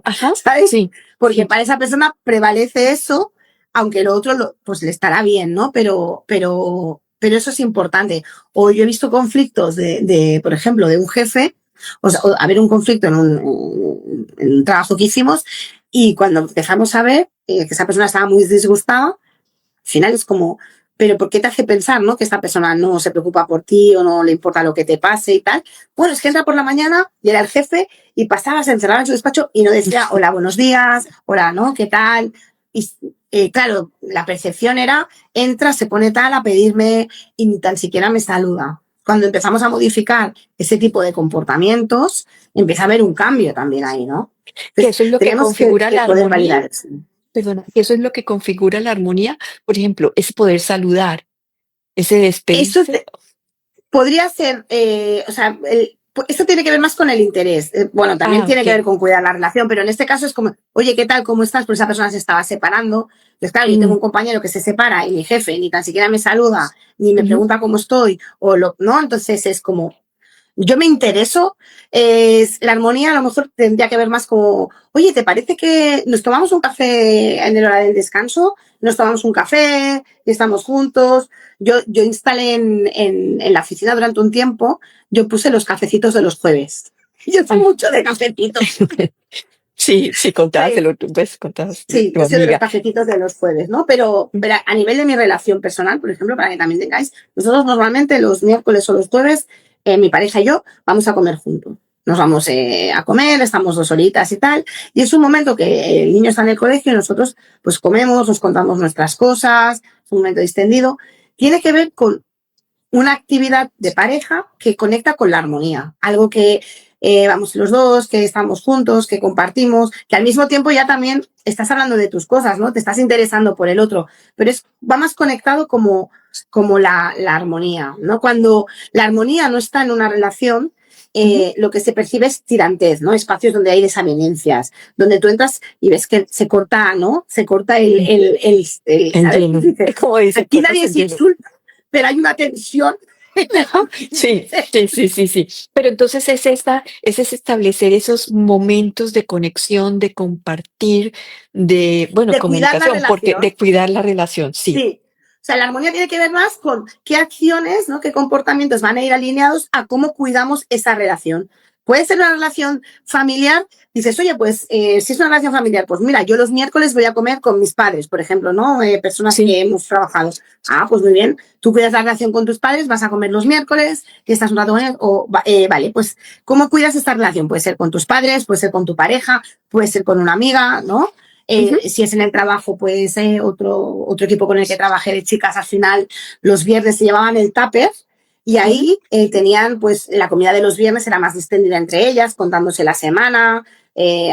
Speaker 1: Ajá,
Speaker 2: ¿sabes?
Speaker 1: sí.
Speaker 2: Porque
Speaker 1: Sí.
Speaker 2: para esa persona prevalece eso, aunque lo otro pues le estará bien, ¿no? Pero eso es importante. O yo he visto conflictos por ejemplo, de un jefe, o sea, haber un conflicto en un trabajo que hicimos y cuando empezamos a ver que esa persona estaba muy disgustada, al final es como, pero ¿por qué te hace pensar, ¿no? Que esta persona no se preocupa por ti o no le importa lo que te pase y tal? Bueno, es que entra por la mañana y era el jefe y pasaba, se encerraba en su despacho y no decía, hola, buenos días, hola, ¿no? ¿Qué tal? Y claro, la percepción era, entra, se pone tal a pedirme y ni tan siquiera me saluda. Cuando empezamos a modificar ese tipo de comportamientos, empieza a haber un cambio también ahí, ¿no?
Speaker 1: Que
Speaker 2: Entonces,
Speaker 1: eso es lo que
Speaker 2: tenemos que
Speaker 1: configura la
Speaker 2: poder
Speaker 1: armonía.
Speaker 2: validar eso.
Speaker 1: Perdona, que eso es lo que configura la armonía. Por ejemplo, es poder saludar, ese
Speaker 2: Eso
Speaker 1: despedirse.
Speaker 2: podría ser, o sea, esto tiene que ver más con el interés. Bueno, también tiene
Speaker 1: Ok.
Speaker 2: que ver con cuidar la relación, pero en este caso es como, oye, ¿qué tal? ¿Cómo estás? Pues esa persona se estaba separando. Pues claro, yo tengo
Speaker 1: Mm,
Speaker 2: un compañero que se separa y mi jefe ni tan siquiera me saluda, ni me
Speaker 1: ujú.
Speaker 2: pregunta cómo estoy, ¿no? Entonces es como, yo me intereso, la armonía a lo mejor tendría que ver más como, oye, ¿te parece que nos tomamos un café en el hora del descanso? Nos tomamos un café y estamos juntos. Yo instalé en la oficina durante un tiempo, yo puse los cafecitos de los jueves. Yo soy
Speaker 1: Ay.
Speaker 2: mucho de cafecitos.
Speaker 1: Sí, sí,
Speaker 2: Sí,
Speaker 1: contábaselo, tú ves, contabas de
Speaker 2: sí,
Speaker 1: tu
Speaker 2: yo soy de los
Speaker 1: amiga.
Speaker 2: cafecitos de los jueves, ¿no? Pero a nivel de mi relación personal, por ejemplo, para que también tengáis, nosotros normalmente los miércoles o los jueves, mi pareja y yo vamos a comer juntos. Nos vamos a comer, estamos 2 horitas y tal, y es un momento que el niño está en el colegio y nosotros pues comemos, nos contamos nuestras cosas, es un momento distendido. Tiene que ver con una actividad de pareja que conecta con la armonía, algo que vamos los dos, que estamos juntos, que compartimos, que al mismo tiempo ya también estás hablando de tus cosas, ¿no? Te estás interesando por el otro, pero va más conectado como la armonía, ¿no? Cuando la armonía no está en una relación,
Speaker 1: Ujú.
Speaker 2: lo que se percibe es tirantez, ¿no? Espacios donde hay desavenencias, donde tú entras y ves que se corta, ¿no? Se corta
Speaker 1: Sí, el
Speaker 2: ¿sabes?
Speaker 1: hielo.
Speaker 2: Dices,
Speaker 1: Es como dice,
Speaker 2: aquí
Speaker 1: cortas
Speaker 2: nadie
Speaker 1: el
Speaker 2: se
Speaker 1: hielo.
Speaker 2: insulta, pero hay una tensión.
Speaker 1: Ajá, sí, sí, sí, sí, sí. Pero entonces es establecer esos momentos de conexión, de compartir, de, bueno,
Speaker 2: De cuidar la
Speaker 1: comunicación, porque
Speaker 2: relación.
Speaker 1: de cuidar la relación, sí.
Speaker 2: Sí. O sea, la armonía tiene que ver más con qué acciones, ¿no? Qué comportamientos van a ir alineados a cómo cuidamos esa relación. Puede ser una relación familiar, dices, oye, pues si es una relación familiar, pues mira, yo los miércoles voy a comer con mis padres, por ejemplo, ¿no? Personas
Speaker 1: Sí.
Speaker 2: que hemos trabajado. Ah, pues muy bien, tú cuidas la relación con tus padres, vas a comer los miércoles, que estás un rato con ellos, vale, pues ¿cómo cuidas esta relación? Puede ser con tus padres, puede ser con tu pareja, puede ser con una amiga, ¿no?
Speaker 1: Ujú.
Speaker 2: Si es en el trabajo, pues otro equipo con el que trabajé de chicas, al final los viernes se llevaban el tupper y
Speaker 1: Ujú.
Speaker 2: ahí tenían, pues la comida de los viernes era más distendida entre ellas, contándose la semana,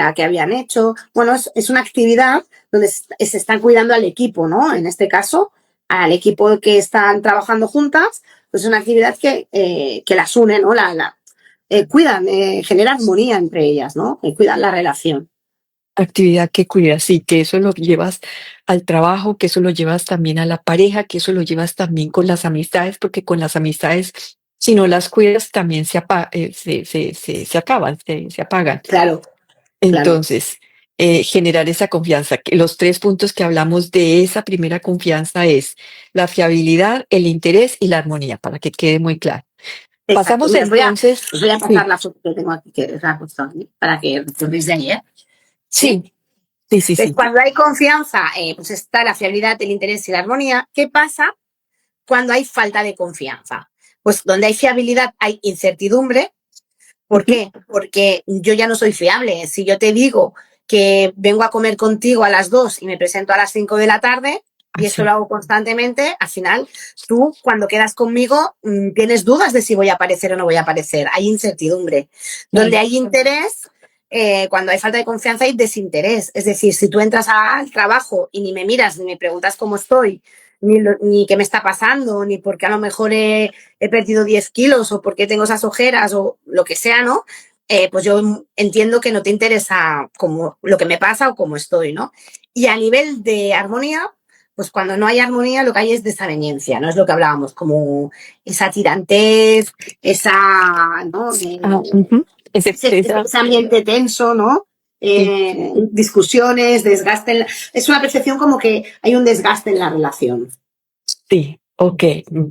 Speaker 2: a qué habían hecho. Bueno, es una actividad donde se están cuidando al equipo, ¿no? En este caso, al equipo que están trabajando juntas, pues es una actividad que las une, ¿no? Cuidan, genera armonía entre ellas, ¿no? Cuidan la relación.
Speaker 1: Actividad que cuidas, sí, que eso lo llevas al trabajo, que eso lo llevas también a la pareja, que eso lo llevas también con las amistades, porque con las amistades, si no las cuidas, también se acaban, se apagan.
Speaker 2: Claro, claro.
Speaker 1: Entonces, generar esa confianza. Que los 3 puntos que hablamos de esa primera confianza es la fiabilidad, el interés y la armonía, para que quede muy claro.
Speaker 2: Exacto.
Speaker 1: Pasamos
Speaker 2: Mira,
Speaker 1: entonces,
Speaker 2: os voy a pasar
Speaker 1: sí,
Speaker 2: la foto que tengo aquí, que es la justo aquí, para que recordéis de ayer. ¿Sí?
Speaker 1: sí, Sí, sí,
Speaker 2: Entonces,
Speaker 1: sí.
Speaker 2: cuando hay confianza, pues está la fiabilidad, el interés y la armonía. ¿Qué pasa cuando hay falta de confianza? Pues donde hay fiabilidad hay incertidumbre. ¿Por
Speaker 1: Ujú.
Speaker 2: qué? Porque yo ya no soy fiable. Si yo te digo que vengo a comer contigo a las 2 y me presento a las 5 de la tarde, y esto lo
Speaker 1: Así.
Speaker 2: hago constantemente, al final tú cuando quedas conmigo tienes dudas de si voy a aparecer o no voy a aparecer. Hay incertidumbre. Donde
Speaker 1: Sí.
Speaker 2: hay interés, cuando hay falta de confianza hay desinterés. Es decir, si tú entras al trabajo y ni me miras ni me preguntas cómo estoy, ni qué me está pasando, ni por qué a lo mejor he perdido 10 kilos o porque tengo esas ojeras o lo que sea, ¿no? Pues yo entiendo que no te interesa como lo que me pasa o cómo estoy, ¿no? Y a nivel de armonía, pues cuando no hay armonía lo que hay es desaveniencia, ¿no? Es lo que hablábamos, como esa tirantez, esa, ¿no?
Speaker 1: Ujú.
Speaker 2: Ese ambiente tenso, ¿no?
Speaker 1: Sí,
Speaker 2: Discusiones, desgaste. Es una percepción como que hay un desgaste en la relación.
Speaker 1: sí, ok,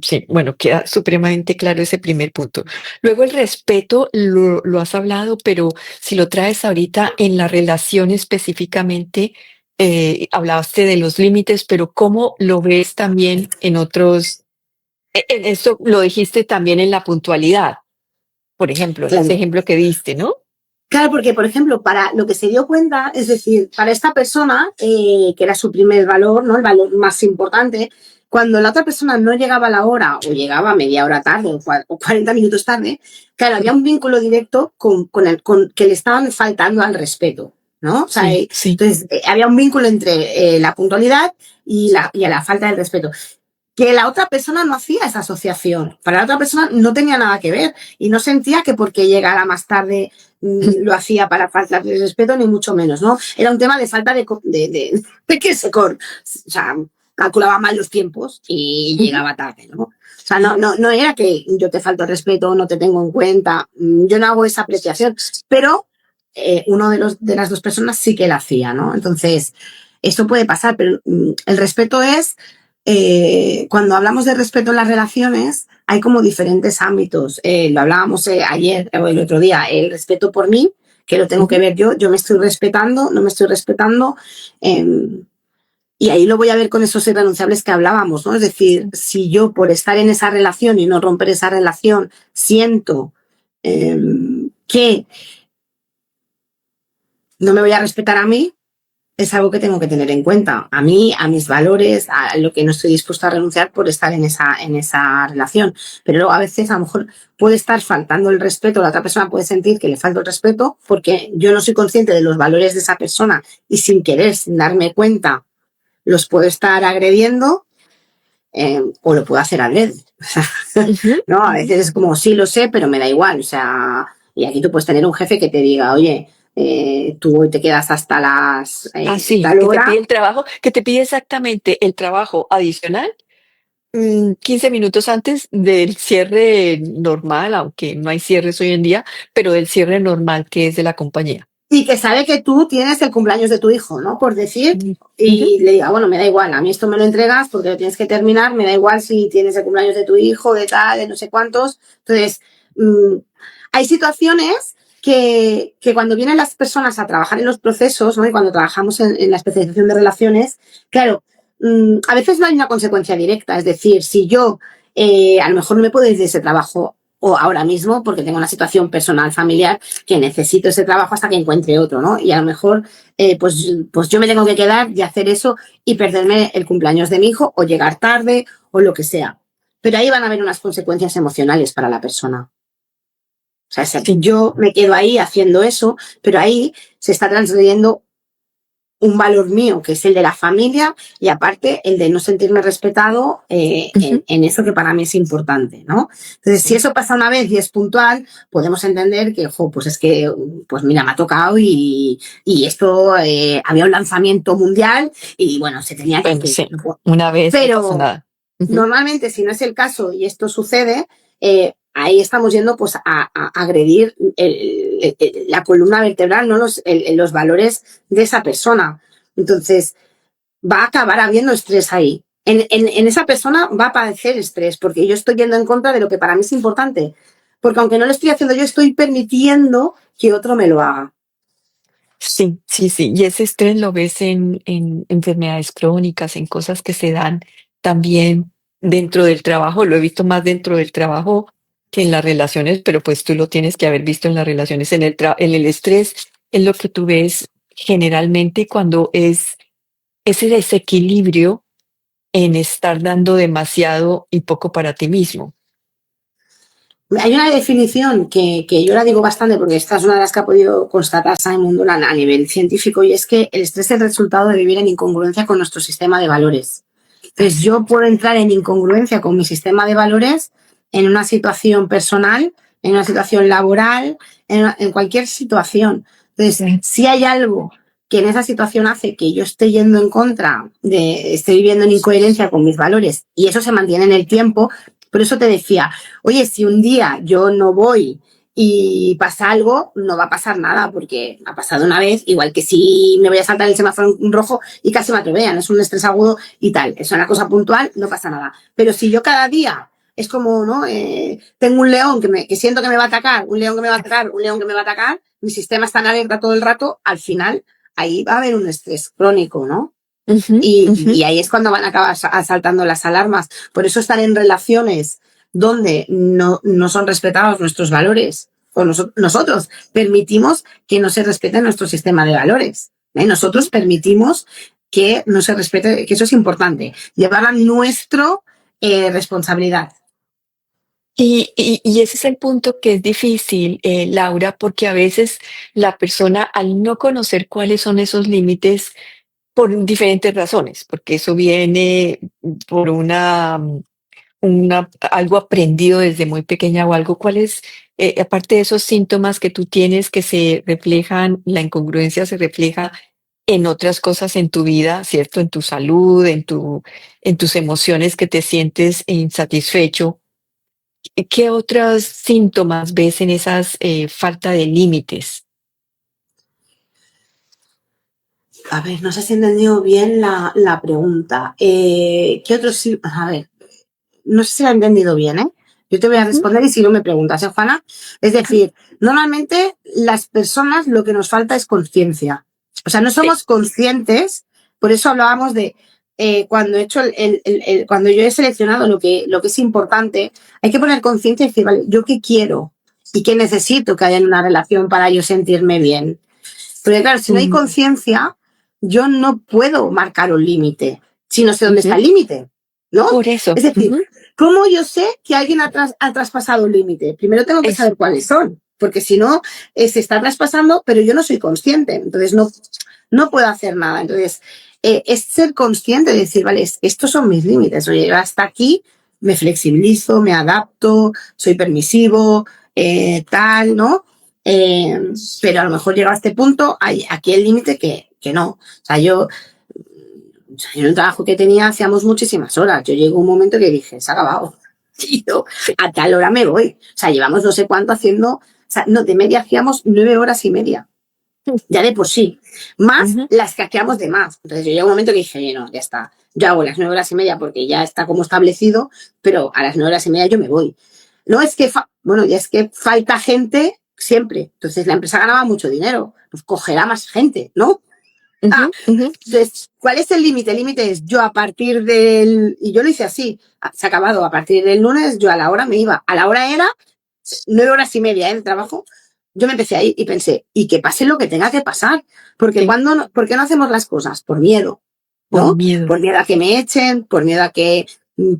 Speaker 1: sí, bueno, queda supremamente claro ese primer punto. Luego el respeto lo has hablado, pero si lo traes ahorita en la relación específicamente, hablaste de los límites, pero ¿cómo lo ves también en otros? En esto lo dijiste también en la puntualidad, por ejemplo, en ese
Speaker 2: Claro.
Speaker 1: ejemplo que diste, ¿no?
Speaker 2: Claro, porque, por ejemplo, para lo que se dio cuenta, es decir, para esta persona, que era su primer valor, ¿no? El valor más importante, cuando la otra persona no llegaba a la hora o llegaba media hora tarde o 40 minutos tarde, claro, había un vínculo directo con que le estaban faltando al respeto, ¿no? O sea,
Speaker 1: Sí, sí.
Speaker 2: entonces había un vínculo entre la puntualidad y a la falta de respeto que la otra persona no hacía esa asociación. Para la otra persona no tenía nada que ver y no sentía que porque llegara más tarde lo hacía para faltarle respeto, ni mucho menos, ¿no? Era un tema de falta de que o sea, calculaba mal los tiempos y
Speaker 1: Ujú.
Speaker 2: llegaba tarde, ¿no? O sea, no era que yo te falto respeto, no te tengo en cuenta, yo no hago esa apreciación, pero uno de las dos personas sí que la hacía, ¿no? Entonces, esto puede pasar, pero el respeto es cuando hablamos de respeto en las relaciones, hay como diferentes ámbitos. Lo hablábamos ayer o el otro día, el respeto por mí, que lo tengo que
Speaker 1: Ujú.
Speaker 2: ver yo me estoy respetando, no me estoy respetando. eh, y ahí lo voy a ver con esos irrenunciables que hablábamos, ¿no? Es decir,
Speaker 1: Sí.
Speaker 2: si yo por estar en esa relación y no romper esa relación siento eh, que no me voy a respetar a mí, es algo que tengo que tener en cuenta. A mí, a mis valores, a lo que no estoy dispuesta a renunciar por estar en esa relación. Pero luego a veces a lo mejor puede estar faltando el respeto, la otra persona puede sentir que le falta el respeto porque yo no soy consciente de los valores de esa persona y sin querer, sin darme cuenta, los puedo estar agrediendo o lo puedo hacer adrede.
Speaker 1: Ujú.
Speaker 2: ¿No? A veces es como, sí, lo sé, pero me da igual. O sea, y aquí tú puedes tener un jefe que te diga, oye, tú hoy te quedas hasta
Speaker 1: Así,
Speaker 2: tal
Speaker 1: que te pide
Speaker 2: hora.
Speaker 1: el trabajo, que te pide exactamente el trabajo adicional 15 minutos antes del cierre normal, aunque no hay cierres hoy en día, pero del cierre normal que es de la compañía.
Speaker 2: Y que sabe que tú tienes el cumpleaños de tu hijo, ¿no? Por decir,
Speaker 1: Mm, ujú.
Speaker 2: y le diga, bueno, me da igual, a mí esto me lo entregas porque lo tienes que terminar, me da igual si tienes el cumpleaños de tu hijo, de tal, de no sé cuántos. Entonces, mm, hay situaciones que cuando vienen las personas a trabajar en los procesos, ¿no? Y cuando trabajamos en la especialización de relaciones, claro, a veces no hay una consecuencia directa. Es decir, si yo a lo mejor no me puedo ir de ese trabajo o ahora mismo porque tengo una situación personal, familiar, que necesito ese trabajo hasta que encuentre otro, ¿no? Y a lo mejor, pues yo me tengo que quedar y hacer eso y perderme el cumpleaños de mi hijo o llegar tarde o lo que sea. Pero ahí van a haber unas consecuencias emocionales para la persona. O sea,
Speaker 1: Sí.
Speaker 2: yo me quedo ahí haciendo eso, pero ahí se está transgrediendo un valor mío, que es el de la familia, y aparte el de no sentirme respetado
Speaker 1: Ujú.
Speaker 2: en eso que para mí es importante, ¿no? Entonces, si eso pasa una vez y es puntual, podemos entender que, pues es que, pues mira, me ha tocado y esto había un lanzamiento mundial y bueno, se tenía que
Speaker 1: Bueno,
Speaker 2: hacer.
Speaker 1: sí, una vez no pasa
Speaker 2: Pero
Speaker 1: nada. Ujú.
Speaker 2: normalmente, si no es el caso y esto sucede, ahí estamos yendo pues a agredir la columna vertebral, ¿no? Los valores de esa persona. Entonces, va a acabar habiendo estrés ahí. En esa persona va a padecer estrés porque yo estoy yendo en contra de lo que para mí es importante. Porque aunque no lo estoy haciendo yo, estoy permitiendo que otro me lo haga.
Speaker 1: Sí, sí, sí. Y ese estrés lo ves en enfermedades crónicas, en cosas que se dan también dentro del trabajo. Lo he visto más dentro del trabajo que en las relaciones, pero pues tú lo tienes que haber visto en las relaciones. En el estrés es lo que tú ves generalmente cuando es ese desequilibrio en estar dando demasiado y poco para ti mismo.
Speaker 2: Hay una definición que yo la digo bastante porque esta es una de las que ha podido constatar Simon Dolan a nivel científico y es que el estrés es el resultado de vivir en incongruencia con nuestro sistema de valores. Entonces yo puedo entrar en incongruencia con mi sistema de valores en una situación personal, en una situación laboral, en cualquier situación. Entonces,
Speaker 1: Sí.
Speaker 2: si hay algo que en esa situación hace que yo esté yendo en contra, esté viviendo en incoherencia con mis valores y eso se mantiene en el tiempo, por eso te decía, oye, si un día yo no voy y pasa algo, no va a pasar nada, porque ha pasado una vez, igual que si me voy a saltar el semáforo en rojo y casi me atropellan, es un estrés agudo y tal, es una cosa puntual, no pasa nada. Pero si yo cada día es como, ¿no? Tengo un león que siento que me va a atacar, un león que me va a atacar, un león que me va a atacar, mi sistema está en alerta todo el rato, al final ahí va a haber un estrés crónico, ¿no?
Speaker 1: Ujú, ujú.
Speaker 2: Y ahí es cuando van a acabar saltando las alarmas. Por eso estar en relaciones donde no son respetados nuestros valores o nosotros permitimos que no se respete nuestro sistema de valores. Nosotros permitimos que no se respete, que eso es importante, llevar a nuestro responsabilidad.
Speaker 1: Y ese es el punto que es difícil, Laura, porque a veces la persona al no conocer cuáles son esos límites por diferentes razones, porque eso viene por algo aprendido desde muy pequeña o algo, ¿cuáles, aparte de esos síntomas que tú tienes que se reflejan, la incongruencia se refleja en otras cosas en tu vida, ¿cierto? En tu salud, en tus emociones que te sientes insatisfecho. ¿Qué otros síntomas ves en esas falta de límites?
Speaker 2: A ver, no sé si he entendido bien la pregunta. ¿Qué otros? A ver, no sé si la he entendido bien, ¿eh? Yo te voy a
Speaker 1: Ujú.
Speaker 2: responder y si no me preguntas, ¿eh, Juana? Es decir, normalmente las personas lo que nos falta es conciencia. O sea, no
Speaker 1: Sí.
Speaker 2: somos conscientes, por eso hablábamos de cuando he hecho cuando yo he seleccionado lo que es importante, hay que poner conciencia y decir, vale, ¿yo qué quiero? ¿Y qué necesito que haya en una relación para yo sentirme bien? Porque claro, si no hay
Speaker 1: Mm,
Speaker 2: conciencia, yo no puedo marcar un límite, si no sé dónde está
Speaker 1: ujú.
Speaker 2: el límite, ¿no?
Speaker 1: Por eso.
Speaker 2: Es decir,
Speaker 1: Ujú.
Speaker 2: ¿cómo yo sé que alguien ha traspasado un límite? Primero tengo que
Speaker 1: Eso.
Speaker 2: saber cuáles son, porque si no, se está traspasando, pero yo no soy consciente, entonces no puedo hacer nada. Entonces, es ser consciente de decir, vale, estos son mis límites, oye, yo hasta aquí me flexibilizo, me adapto, soy permisivo, tal, ¿no? Eh, pero a lo mejor llega a este punto, hay aquí el límite que no. O sea, yo en el trabajo que tenía hacíamos muchísimas horas. Yo llego a un momento que dije, se ha acabado. Y yo a tal hora me voy. O sea, llevamos no sé cuánto haciendo, o sea, no, de media hacíamos 9 horas y media, ya de por sí, más
Speaker 1: Ujú.
Speaker 2: las que hacíamos de más. Entonces yo llego a un momento que dije, no, ya está. Yo hago las 9 horas y media porque ya está como establecido, pero a las 9 horas y media yo me voy. No es que, bueno, ya es que falta gente siempre. Entonces la empresa ganaba mucho dinero, pues cogerá más gente, ¿no?
Speaker 1: Ujú,
Speaker 2: Ah,
Speaker 1: ujú.
Speaker 2: entonces, ¿cuál es el límite? El límite es yo a partir del, y yo lo hice así, se ha acabado, a partir del lunes yo a la hora me iba, a la hora era 9 horas y media de trabajo, yo me empecé a ir y pensé, y que pase lo que tenga que pasar, porque
Speaker 1: Sí,
Speaker 2: ¿por qué no hacemos las cosas? Por miedo,
Speaker 1: por
Speaker 2: ¿no?
Speaker 1: miedo.
Speaker 2: Por miedo a que me echen, por miedo a que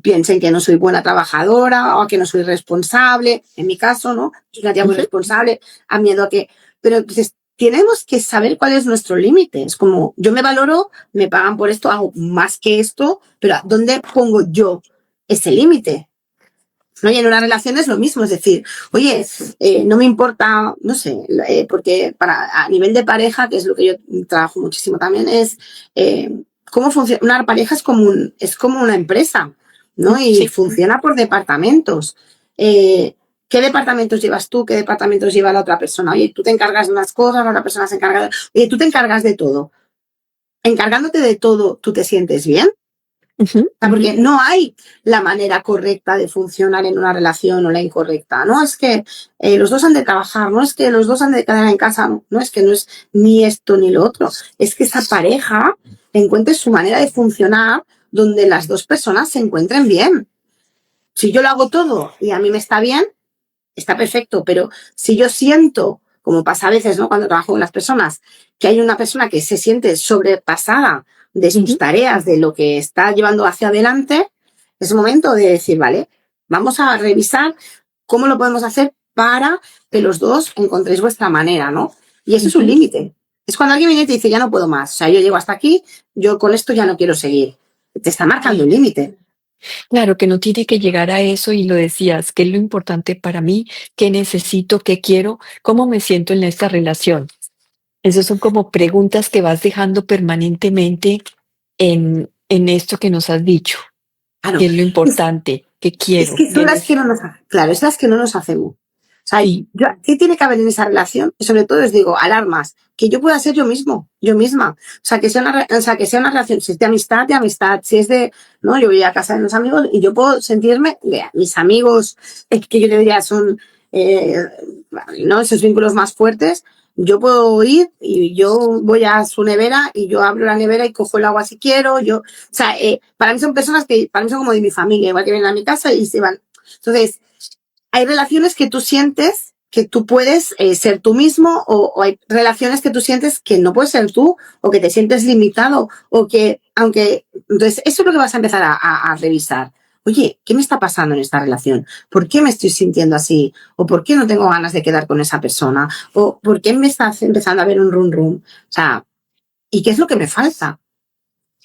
Speaker 2: piensen que no soy buena trabajadora o a que no soy responsable, en mi caso, ¿no? Soy una tía muy
Speaker 1: Ujú,
Speaker 2: responsable, a miedo a que... Pero entonces tenemos que saber cuál es nuestro límite. Es como, yo me valoro, me pagan por esto, hago más que esto, pero ¿dónde pongo yo ese límite? ¿No? Y en una relación es lo mismo, es decir, oye, no me importa, no sé, porque a nivel de pareja, que es lo que yo trabajo muchísimo también, es cómo funciona. Una pareja es como una empresa, ¿no? Y
Speaker 1: sí.
Speaker 2: funciona por departamentos. ¿Qué departamentos llevas tú? ¿Qué departamentos lleva la otra persona? Oye, tú te encargas de unas cosas, la otra persona se encarga de... Oye, tú te encargas de todo. Encargándote de todo, ¿tú te sientes bien?
Speaker 1: Ujú,
Speaker 2: Sea,
Speaker 1: ujú,
Speaker 2: porque no hay la manera correcta de funcionar en una relación o la incorrecta. No es que los dos han de trabajar, no es que los dos han de quedar en casa, no es que no es ni esto ni lo otro. Es que esa pareja encuentre su manera de funcionar donde las dos personas se encuentren bien. Si yo lo hago todo y a mí me está bien, está perfecto, pero si yo siento, como pasa a veces, ¿no? Cuando trabajo con las personas, que hay una persona que se siente sobrepasada de sus
Speaker 1: ujú.
Speaker 2: tareas, de lo que está llevando hacia adelante, es momento de decir, vale, vamos a revisar cómo lo podemos hacer para que los dos encontréis vuestra manera, ¿no? Y eso es un
Speaker 1: Ujú.
Speaker 2: límite. Es cuando alguien viene y te dice, ya no puedo más, o sea, yo llego hasta aquí, yo con esto ya no quiero seguir. Te está marcando
Speaker 1: Sí.
Speaker 2: un límite.
Speaker 1: Claro que no tiene que llegar a eso y lo decías, qué es lo importante para mí, qué necesito, qué quiero, cómo me siento en esta relación. Esas son como preguntas que vas dejando permanentemente en esto que nos has dicho,
Speaker 2: Claro,
Speaker 1: qué es lo importante, qué
Speaker 2: es
Speaker 1: quiero,
Speaker 2: que son
Speaker 1: qué
Speaker 2: las que no nos hacen. Claro, es las que no nos hacemos. O sea,
Speaker 1: sí.
Speaker 2: ¿qué tiene que haber en esa relación? Y sobre todo os digo, alarmas, que yo pueda ser yo mismo, yo misma. O sea, que sea o sea, que sea una relación, si es de amistad, si es de, no, yo voy a casa de unos amigos y yo puedo sentirme, mis amigos, que yo te diría son, eh, ¿no? Esos vínculos más fuertes, yo puedo ir y yo voy a su nevera y yo abro la nevera y cojo el agua si quiero, o sea, para mí son personas que, para mí son como de mi familia, igual que vienen a mi casa y se van. Entonces, hay relaciones que tú sientes que tú puedes ser tú mismo o hay relaciones que tú sientes que no puedes ser tú o que te sientes limitado o que, aunque, entonces, eso es lo que vas a empezar a revisar. Oye, ¿qué me está pasando en esta relación? ¿Por qué me estoy sintiendo así? ¿O por qué no tengo ganas de quedar con esa persona? ¿O por qué me está empezando a ver un rum rum? O sea, ¿y qué es lo que me falta?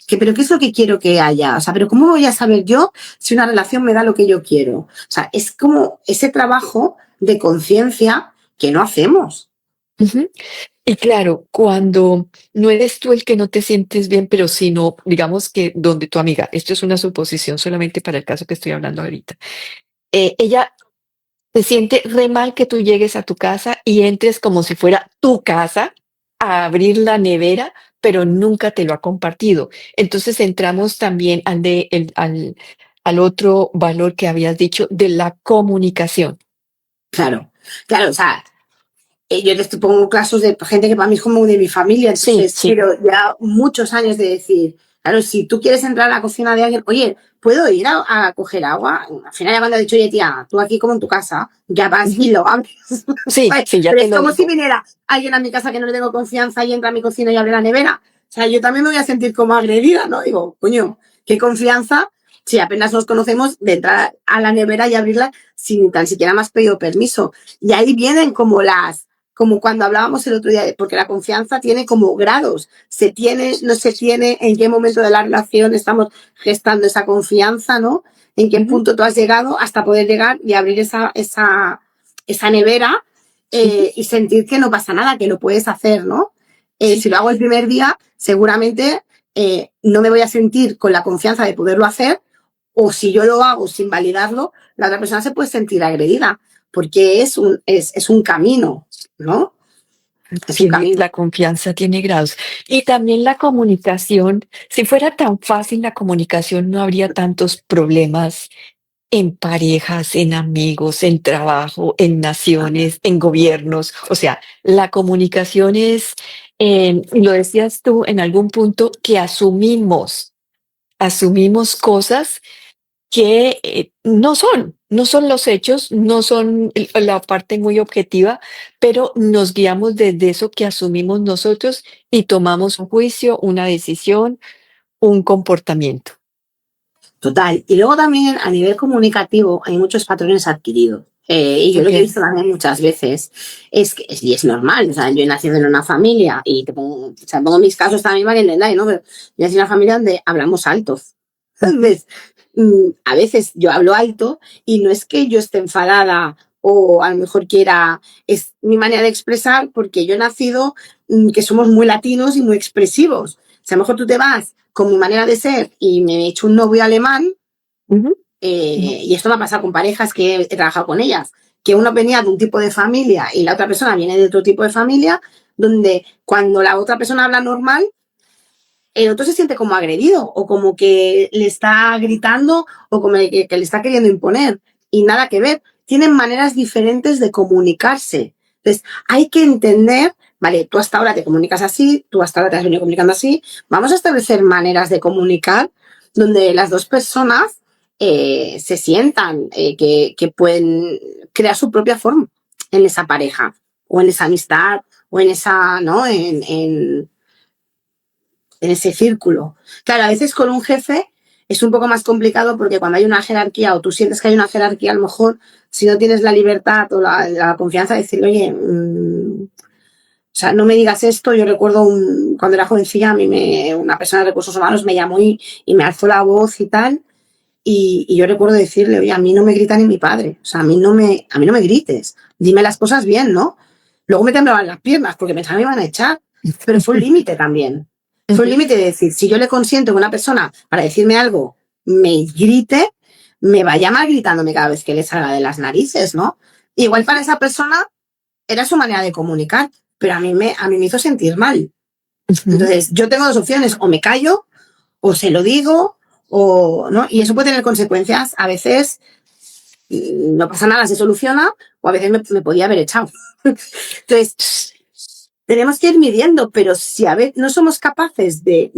Speaker 2: ¿Pero qué es lo que quiero que haya? O sea, ¿pero cómo voy a saber yo si una relación me da lo que yo quiero? O sea, es como ese trabajo de conciencia que no hacemos.
Speaker 1: Ujú. Y claro, cuando no eres tú el que no te sientes bien, pero sino, digamos que donde tu amiga, esto es una suposición solamente para el caso que estoy hablando ahorita, ella se siente re mal que tú llegues a tu casa y entres como si fuera tu casa a abrir la nevera, pero nunca te lo ha compartido. Entonces entramos también al otro valor que habías dicho de la comunicación.
Speaker 2: Claro, claro, o sea, yo les pongo casos de gente que para mí es como de mi familia,
Speaker 1: Sí,
Speaker 2: entonces,
Speaker 1: sí.
Speaker 2: pero ya muchos años de decir, claro, si tú quieres entrar a la cocina de alguien, oye, ¿puedo ir a coger agua? Al final ya cuando ha dicho, oye, tía, tú aquí como en tu casa, ya vas y
Speaker 1: Ujú.
Speaker 2: lo abres.
Speaker 1: Sí, sí, ya
Speaker 2: Pero
Speaker 1: te
Speaker 2: es
Speaker 1: lo
Speaker 2: como si
Speaker 1: digo.
Speaker 2: viniera alguien a mi casa que no le tengo confianza y entra a mi cocina y abre la nevera. O sea, yo también me voy a sentir como agredida, ¿no? Digo, coño, qué confianza si apenas nos conocemos de entrar a la nevera y abrirla sin tan siquiera me has pedido permiso. Y ahí vienen como como cuando hablábamos el otro día, porque la confianza tiene como grados. Se tiene, no se tiene, en qué momento de la relación estamos gestando esa confianza, ¿no? En qué
Speaker 1: Ujú,
Speaker 2: punto tú has llegado hasta poder llegar y abrir esa nevera
Speaker 1: ujú.
Speaker 2: y sentir que no pasa nada, que lo puedes hacer, ¿no?
Speaker 1: Sí.
Speaker 2: Si lo hago el primer día, seguramente no me voy a sentir con la confianza de poderlo hacer, o si yo lo hago sin validarlo, la otra persona se puede sentir agredida, porque es un camino, ¿no? Es un
Speaker 1: La
Speaker 2: camino.
Speaker 1: confianza tiene grados. Y también la comunicación. Si fuera tan fácil la comunicación, no habría tantos problemas en parejas, en amigos, en trabajo, en naciones, en gobiernos. O sea, la comunicación es, y lo decías tú en algún punto, que asumimos cosas que no son los hechos, no son la parte muy objetiva, pero nos guiamos desde eso que asumimos nosotros y tomamos un juicio, una decisión, un comportamiento.
Speaker 2: Total. Y luego también a nivel comunicativo hay muchos patrones adquiridos. Y yo lo que he
Speaker 1: Okay.
Speaker 2: visto también muchas veces es que y es normal. O sea, yo he nacido en una familia y o sea, pongo mis casos también para que entendáis, ¿no? Pero yo nací en una familia donde hablamos altos.
Speaker 1: Ujú,
Speaker 2: Entonces, a veces yo hablo alto y no es que yo esté enfadada o a lo mejor quiera, es mi manera de expresar porque yo he nacido que somos muy latinos y muy expresivos. Si a lo mejor tú te vas con mi manera de ser y me he hecho un novio alemán,
Speaker 1: ujú, ujú.
Speaker 2: y esto me ha pasado con parejas que he trabajado con ellas, que uno venía de un tipo de familia y la otra persona viene de otro tipo de familia, donde cuando la otra persona habla normal, el otro se siente como agredido o como que le está gritando o como que le está queriendo imponer. Y nada que ver. Tienen maneras diferentes de comunicarse. Entonces, hay que entender, vale, tú hasta ahora te comunicas así, tú hasta ahora te has venido comunicando así. Vamos a establecer maneras de comunicar donde las dos personas se sientan que pueden crear su propia forma en esa pareja o en esa amistad o en esa, ¿no? En ese círculo. Claro, a veces con un jefe es un poco más complicado porque cuando hay una jerarquía o tú sientes que hay una jerarquía, a lo mejor si no tienes la libertad o la confianza de decirle, oye, o sea, no me digas esto. Yo recuerdo cuando era jovencilla, una persona de recursos humanos me llamó y me alzó la voz y tal. Y yo recuerdo decirle, oye, a mí no me grita ni mi padre. O sea, a mí no me grites. Dime las cosas bien, ¿no? Luego me temblaban las piernas porque pensaba que me iban a echar. Pero fue un límite también. Fue un límite de decir, si yo le consiento que una persona para decirme algo me grite, me vaya mal gritándome cada vez que le salga de las narices, ¿no? Igual para esa persona era su manera de comunicar, pero a mí me hizo sentir mal. Entonces, yo tengo dos opciones, o me callo, o se lo digo, o no, y eso puede tener consecuencias. A veces no pasa nada, se soluciona, o a veces me podía haber echado. Entonces, tenemos que ir midiendo, pero si a veces no somos capaces de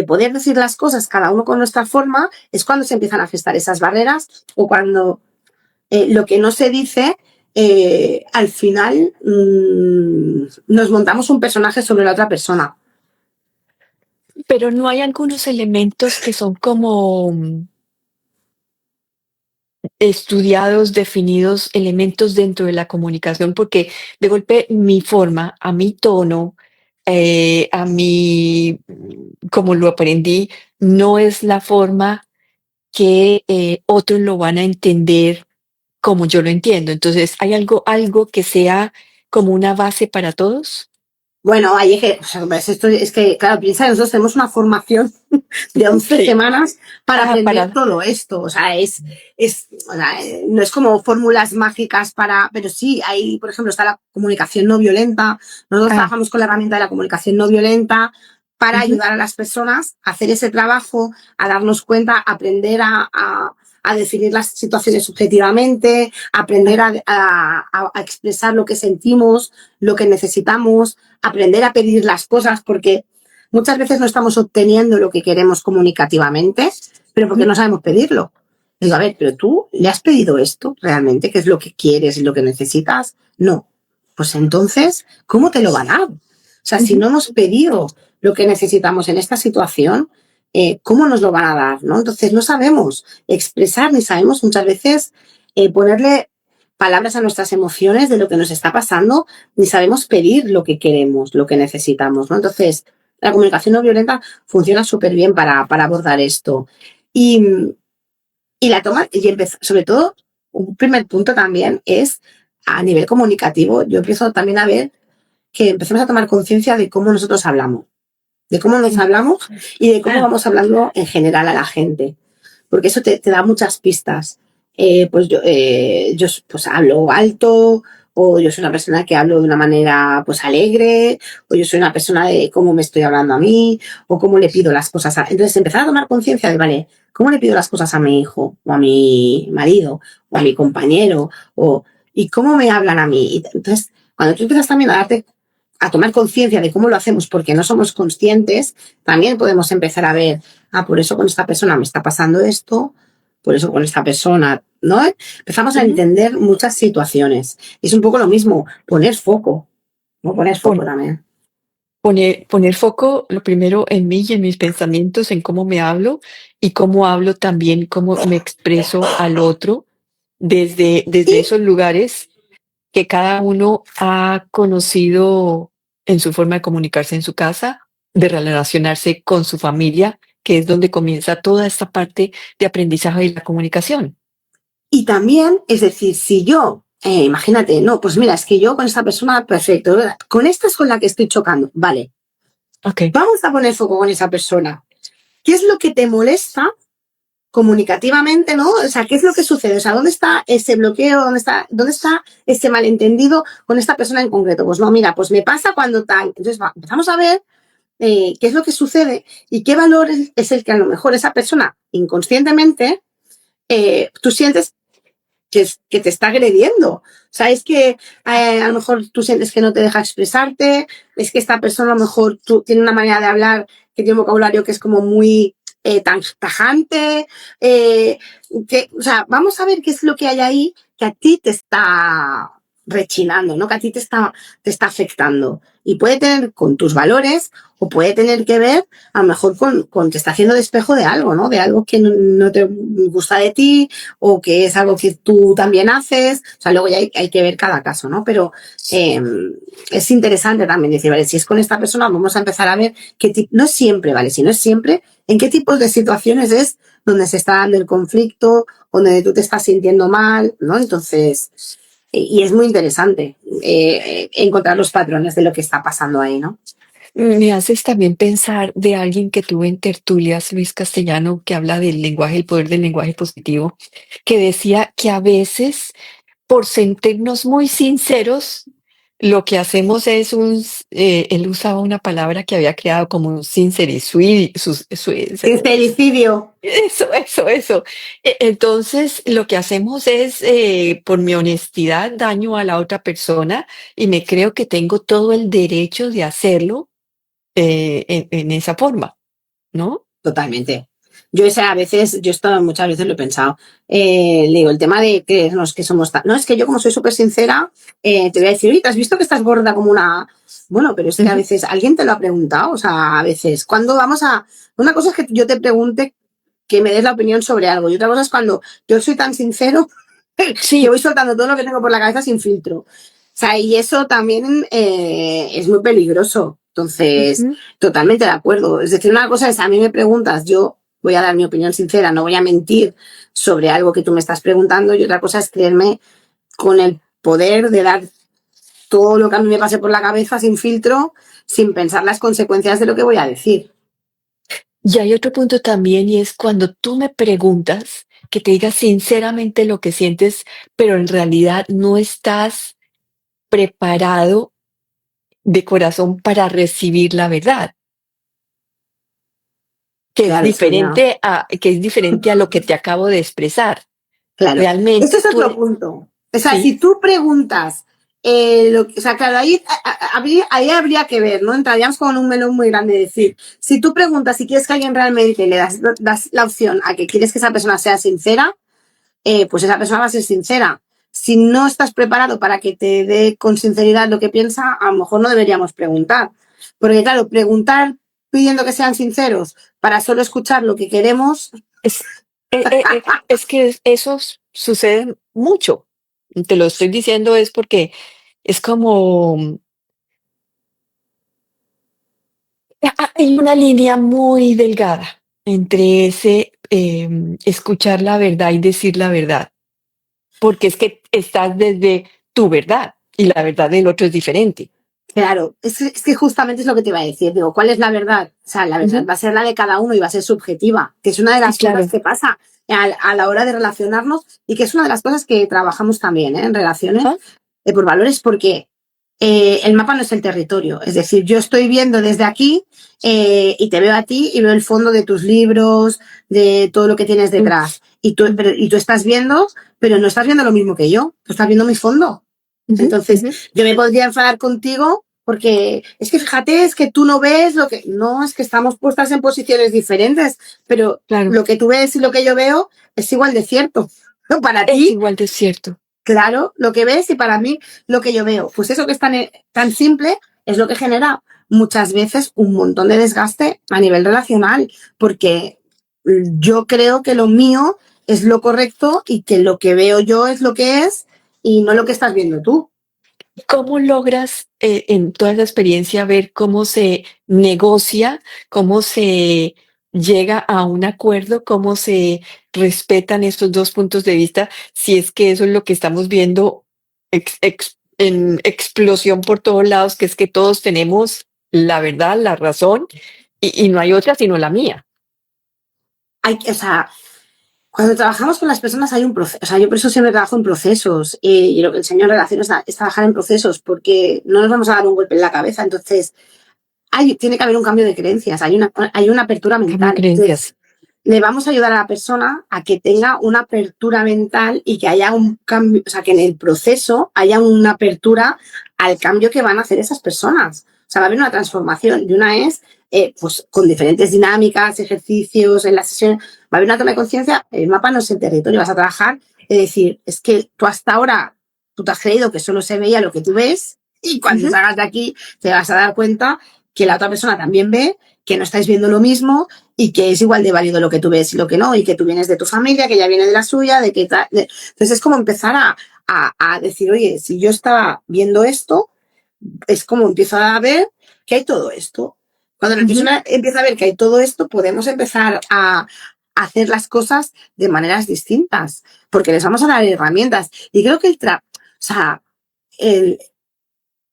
Speaker 2: poder decir las cosas cada uno con nuestra forma, es cuando se empiezan a gestar esas barreras o cuando lo que no se dice, al final nos montamos un personaje sobre la otra persona.
Speaker 1: Pero no hay algunos elementos que son como estudiados, definidos, elementos dentro de la comunicación, porque de golpe mi forma, a mi tono, a mi, como lo aprendí, no es la forma que otros lo van a entender como yo lo entiendo. Entonces, ¿hay algo que sea como una base para todos?
Speaker 2: Bueno, ahí es que, o sea, esto es que, claro, piensa, nosotros tenemos una formación de 11
Speaker 1: Sí.
Speaker 2: semanas para aprender
Speaker 1: Para.
Speaker 2: todo esto. O sea, o sea, no es como fórmulas mágicas pero sí, ahí, por ejemplo, está la comunicación no violenta. Nosotros
Speaker 1: Ah,
Speaker 2: trabajamos con la herramienta de la comunicación no violenta para
Speaker 1: ujú.
Speaker 2: ayudar a las personas a hacer ese trabajo, a darnos cuenta, a aprender a definir las situaciones subjetivamente, aprender a expresar lo que sentimos, lo que necesitamos, aprender a pedir las cosas, porque muchas veces no estamos obteniendo lo que queremos comunicativamente, pero porque no sabemos pedirlo. Digo, a ver, pero tú le has pedido esto realmente, ¿qué es lo que quieres y lo que necesitas? No. Pues entonces, ¿cómo te lo van a dar? O sea, si
Speaker 1: Ujú.
Speaker 2: no hemos pedido lo que necesitamos en esta situación, ¿cómo nos lo van a dar? ¿No? Entonces no sabemos expresar ni sabemos muchas veces ponerle palabras a nuestras emociones de lo que nos está pasando, ni sabemos pedir lo que queremos, lo que necesitamos, ¿no? Entonces, la comunicación no violenta funciona súper bien para abordar esto. Y, y la toma, sobre todo, un primer punto también es a nivel comunicativo. Yo empiezo también a ver que empecemos a tomar conciencia de cómo nosotros hablamos, de cómo nos hablamos y de cómo
Speaker 1: Ah,
Speaker 2: vamos hablando en general a la gente, porque eso te da muchas pistas. Yo pues hablo alto, o yo soy una persona que hablo de una manera pues alegre, o yo soy una persona de cómo me estoy hablando a mí, o cómo le pido las cosas. Entonces empezar a tomar conciencia de, vale, ¿cómo le pido las cosas a mi hijo, o a mi marido, o a mi compañero, y cómo me hablan a mí? Entonces, cuando tú empiezas también a tomar conciencia de cómo lo hacemos porque no somos conscientes, también podemos empezar a ver, por eso con esta persona me está pasando esto, por eso con esta persona, ¿no? Empezamos a
Speaker 1: ujú.
Speaker 2: entender muchas situaciones. Es un poco lo mismo, poner foco, ¿no? Poner foco
Speaker 1: Pon-
Speaker 2: también.
Speaker 1: poner foco, lo primero, en mí y en mis pensamientos, en cómo me hablo y cómo hablo también, cómo me expreso al otro desde
Speaker 2: Y,
Speaker 1: esos lugares que cada uno ha conocido en su forma de comunicarse en su casa, de relacionarse con su familia, que es donde comienza toda esta parte de aprendizaje y la comunicación.
Speaker 2: y también, es decir, si yo, imagínate, no, pues mira, es que yo con esta persona, perfecto, ¿verdad? Con esta es con la que estoy chocando, vale,
Speaker 1: Okey.
Speaker 2: vamos a poner foco con esa persona. ¿Qué es lo que te molesta comunicativamente, ¿no? O sea, ¿qué es lo que sucede? O sea, ¿dónde está ese bloqueo? ¿Dónde está ese malentendido con esta persona en concreto? Pues no, mira, pues me pasa cuando tal. Entonces empezamos a ver qué es lo que sucede y qué valor es el que a lo mejor esa persona inconscientemente tú sientes que te está agrediendo. O sea, es que a lo mejor tú sientes que no te deja expresarte, es que esta persona a lo mejor tiene una manera de hablar que tiene un vocabulario que es como muy tan tajante. O sea, vamos a ver qué es lo que hay ahí que a ti te está rechinando, ¿no? Que a ti te está afectando. Y puede tener con tus valores o puede tener que ver a lo mejor con te está haciendo de espejo de algo, ¿no? De algo que no te gusta de ti o que es algo que tú también haces. O sea, luego ya hay que ver cada caso, ¿no? Pero es interesante también decir, vale, si es con esta persona, vamos a empezar a ver no es siempre, ¿vale? Si no es siempre, en qué tipos de situaciones es donde se está dando el conflicto, donde tú te estás sintiendo mal, ¿no? Entonces, y es muy interesante encontrar los patrones de lo que está pasando ahí, ¿no?
Speaker 1: Me haces también pensar de alguien que tuve en tertulias, Luis Castellano, que habla del lenguaje, el poder del lenguaje positivo, que decía que a veces, por sentirnos muy sinceros, lo que hacemos es él usaba una palabra que había creado como un sincericidio,
Speaker 2: Sincericidio.
Speaker 1: eso. Entonces, lo que hacemos es, por mi honestidad, daño a la otra persona y me creo que tengo todo el derecho de hacerlo en esa forma, ¿no?
Speaker 2: Totalmente. Yo muchas veces lo he pensado. Le digo, el tema de creernos que somos no, es que yo como soy súper sincera, te voy a decir, oye, ¿te has visto que estás gorda como una? Bueno, pero es que a
Speaker 1: Ujú.
Speaker 2: veces alguien te lo ha preguntado, o sea, a veces, cuando vamos a. Una cosa es que yo te pregunte que me des la opinión sobre algo y otra cosa es cuando yo soy tan sincero que
Speaker 1: Sí.
Speaker 2: voy soltando todo lo que tengo por la cabeza sin filtro. O sea, y eso también es muy peligroso. Entonces,
Speaker 1: Ujú.
Speaker 2: totalmente de acuerdo. Es decir, una cosa es, a mí me preguntas, yo voy a dar mi opinión sincera, no voy a mentir sobre algo que tú me estás preguntando, y otra cosa es creerme con el poder de dar todo lo que a mí me pase por la cabeza sin filtro, sin pensar las consecuencias de lo que voy a decir.
Speaker 1: Y hay otro punto también, y es cuando tú me preguntas que te digas sinceramente lo que sientes, pero en realidad no estás preparado de corazón para recibir la verdad,
Speaker 2: Claro, eso ya.
Speaker 1: que es diferente a lo que te acabo de expresar.
Speaker 2: Claro, este
Speaker 1: Realmente
Speaker 2: es
Speaker 1: tú,
Speaker 2: otro punto. O sea, si
Speaker 1: sí,
Speaker 2: tú preguntas, o sea, claro, ahí habría que ver, ¿no? Entraríamos con un melón muy grande de decir, si tú preguntas si quieres que alguien realmente le das la opción a que quieres que esa persona sea sincera, pues esa persona va a ser sincera. Si no estás preparado para que te dé con sinceridad lo que piensa, a lo mejor no deberíamos preguntar. Porque claro, preguntar pidiendo que sean sinceros para solo escuchar lo que queremos,
Speaker 1: es, es que sucede mucho. Te lo estoy diciendo es porque es como, hay una línea muy delgada entre ese escuchar la verdad y decir la verdad, porque es que estás desde tu verdad y la verdad del otro es diferente.
Speaker 2: claro, es que justamente es lo que te iba a decir. Digo, ¿cuál es la verdad? O sea, la verdad
Speaker 1: Ujú.
Speaker 2: va a ser la de cada uno y va a ser subjetiva, que es una de
Speaker 1: Sí,
Speaker 2: las cosas
Speaker 1: claro.
Speaker 2: que pasa a la hora de relacionarnos y que es una de las cosas que trabajamos también en relaciones
Speaker 1: Ajá.
Speaker 2: por valores, porque el mapa no es el territorio. Es decir, yo estoy viendo desde aquí y te veo a ti y veo el fondo de tus libros, de todo lo que tienes
Speaker 1: Mm,
Speaker 2: detrás. Y tú estás viendo, pero no estás viendo lo mismo que yo. Tú estás viendo mi fondo.
Speaker 1: ujú,
Speaker 2: Entonces,
Speaker 1: ujú.
Speaker 2: yo me podría enfadar contigo porque es que fíjate, es que tú no ves lo que. No, es que estamos puestas en posiciones diferentes, pero
Speaker 1: Claro,
Speaker 2: lo que tú ves y lo que yo veo es igual de cierto. ¿No? Para
Speaker 1: es
Speaker 2: ti,
Speaker 1: igual de cierto.
Speaker 2: claro, lo que ves y para mí lo que yo veo. Pues eso que es tan simple es lo que genera muchas veces un montón de desgaste a nivel relacional, porque yo creo que lo mío es lo correcto y que lo que veo yo es lo que es y no lo que estás viendo tú.
Speaker 1: ¿Cómo logras, en toda esa experiencia ver cómo se negocia, cómo se llega a un acuerdo, cómo se respetan estos 2 puntos de vista? Si es que eso es lo que estamos viendo en explosión por todos lados, que es que todos tenemos la verdad, la razón, y no hay otra sino la mía.
Speaker 2: O sea, cuando trabajamos con las personas hay un proceso, o sea, yo por eso siempre trabajo en procesos y lo que enseño en relaciones es trabajar en procesos porque no nos vamos a dar un golpe en la cabeza. Entonces, tiene que haber un cambio de creencias, hay una apertura mental.
Speaker 1: Creencias.
Speaker 2: Le vamos a ayudar a la persona a que tenga una apertura mental y que haya un cambio, o sea, que en el proceso haya una apertura al cambio que van a hacer esas personas. O sea, va a haber una transformación y una es, pues, con diferentes dinámicas, ejercicios, en la sesión, va a haber una toma de conciencia. El mapa no es el territorio, vas a trabajar, es decir, es que tú hasta ahora, tú te has creído que solo se veía lo que tú ves y cuando salgas de aquí te vas a dar cuenta que la otra persona también ve, que no estáis viendo lo mismo y que es igual de válido lo que tú ves y lo que no, y que tú vienes de tu familia, que ella viene de la suya, de que entonces es como empezar a decir, oye, si yo estaba viendo esto, es como empiezo a ver que hay todo esto. Cuando la persona empieza a ver que hay todo esto, podemos empezar a hacer las cosas de maneras distintas, porque les vamos a dar herramientas. Y creo que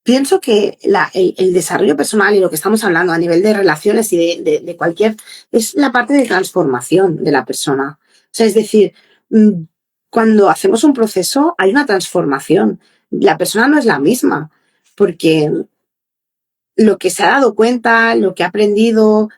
Speaker 2: pienso que el desarrollo personal y lo que estamos hablando a nivel de relaciones y de cualquier, es la parte de transformación de la persona. O sea, es decir, cuando hacemos un proceso hay una transformación. La persona no es la misma, porque lo que se ha dado cuenta, lo que ha aprendido,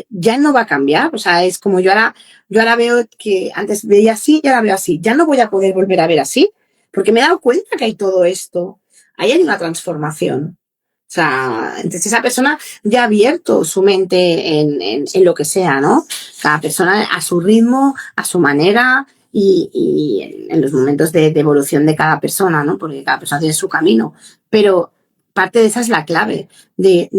Speaker 2: ya no va a cambiar. O sea, es como yo ahora veo que antes veía así y ahora veo así. Ya no voy a poder volver a ver así, porque me he dado cuenta que hay todo esto. Ahí hay una transformación. O sea, entonces esa persona ya ha abierto su mente en lo que sea, ¿no? Cada persona a su ritmo, a su manera y en los momentos de evolución de cada persona, ¿no? Porque cada persona tiene su camino. Pero parte de esa es la clave de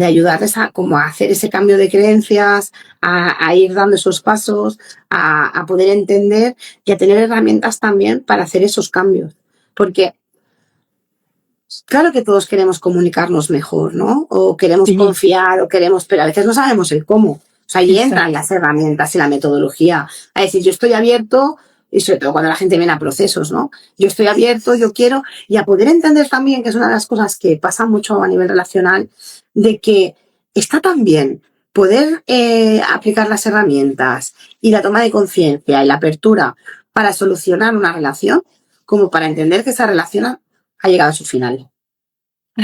Speaker 2: ayudarles a hacer ese cambio de creencias, a ir dando esos pasos, a poder entender y a tener herramientas también para hacer esos cambios. Porque claro que todos queremos comunicarnos mejor, ¿no? O queremos confiar, pero a veces no sabemos el cómo. O sea, ahí entran las herramientas y la metodología. A decir, yo estoy abierto, y sobre todo cuando la gente viene a procesos, ¿no? Yo estoy abierto, yo quiero, y a poder entender también, que es una de las cosas que pasa mucho a nivel relacional, de que está tan bien poder aplicar las herramientas y la toma de conciencia y la apertura para solucionar una relación, como para entender que esa relación ha llegado a su final.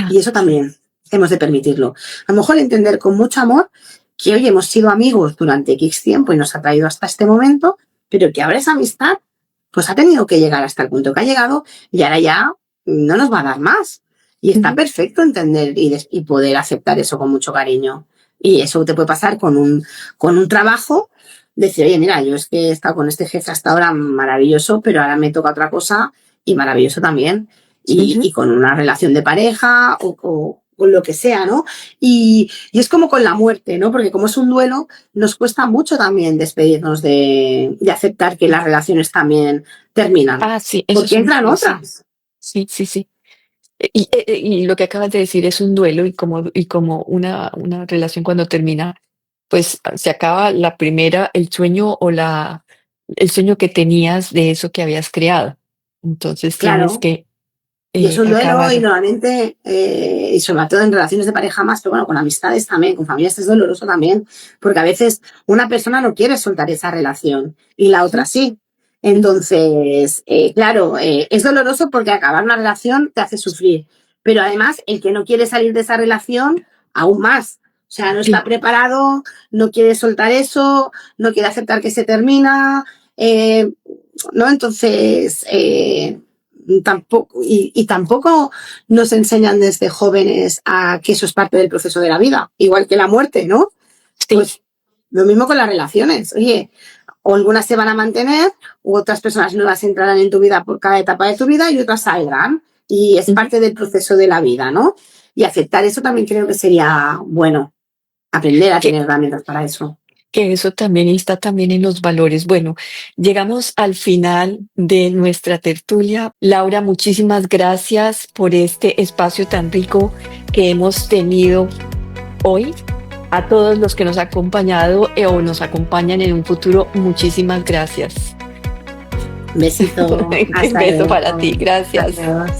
Speaker 2: Y eso también hemos de permitirlo. A lo mejor entender con mucho amor que hoy hemos sido amigos durante X tiempo y nos ha traído hasta este momento, pero que ahora esa amistad pues ha tenido que llegar hasta el punto que ha llegado y ahora ya no nos va a dar más. Y está perfecto entender y poder aceptar eso con mucho cariño. Y eso te puede pasar con un trabajo, decir, oye, mira, yo es que he estado con este jefe hasta ahora maravilloso, pero ahora me toca otra cosa y maravilloso también. Y con una relación de pareja o lo que sea, ¿no? Y es como con la muerte, ¿no? Porque como es un duelo, nos cuesta mucho también despedirnos de aceptar que las relaciones también terminan.
Speaker 1: Sí, eso
Speaker 2: porque entran otras.
Speaker 1: Sí. Y lo que acabas de decir es un duelo y como una relación cuando termina, pues se acaba la primera, el sueño el sueño que tenías de eso que habías creado. Entonces tienes que
Speaker 2: y es un duelo
Speaker 1: acabar.
Speaker 2: y normalmente, y sobre todo en relaciones de pareja más, pero bueno, con amistades también, con familias es doloroso también, porque a veces una persona no quiere soltar esa relación y la otra sí. Entonces, claro, es doloroso porque acabar una relación te hace sufrir, pero además el que no quiere salir de esa relación, aún más. O sea, no está preparado, no quiere soltar eso, no quiere aceptar que se termina, ¿no? Entonces, tampoco nos enseñan desde jóvenes a que eso es parte del proceso de la vida, igual que la muerte, ¿no?
Speaker 1: Sí.
Speaker 2: Pues lo mismo con las relaciones. Oye, o algunas se van a mantener, u otras personas nuevas entrarán en tu vida por cada etapa de tu vida y otras saldrán. Y es parte del proceso de la vida, ¿no? Y aceptar eso también creo que sería bueno, aprender a tener herramientas para eso.
Speaker 1: Que eso también está también en los valores. Bueno, llegamos al final de nuestra tertulia. Laura, muchísimas gracias por este espacio tan rico que hemos tenido hoy. A todos los que nos han acompañado o nos acompañan en un futuro, muchísimas gracias.
Speaker 2: Besito.
Speaker 1: Un beso para ti. Gracias.
Speaker 2: Adiós.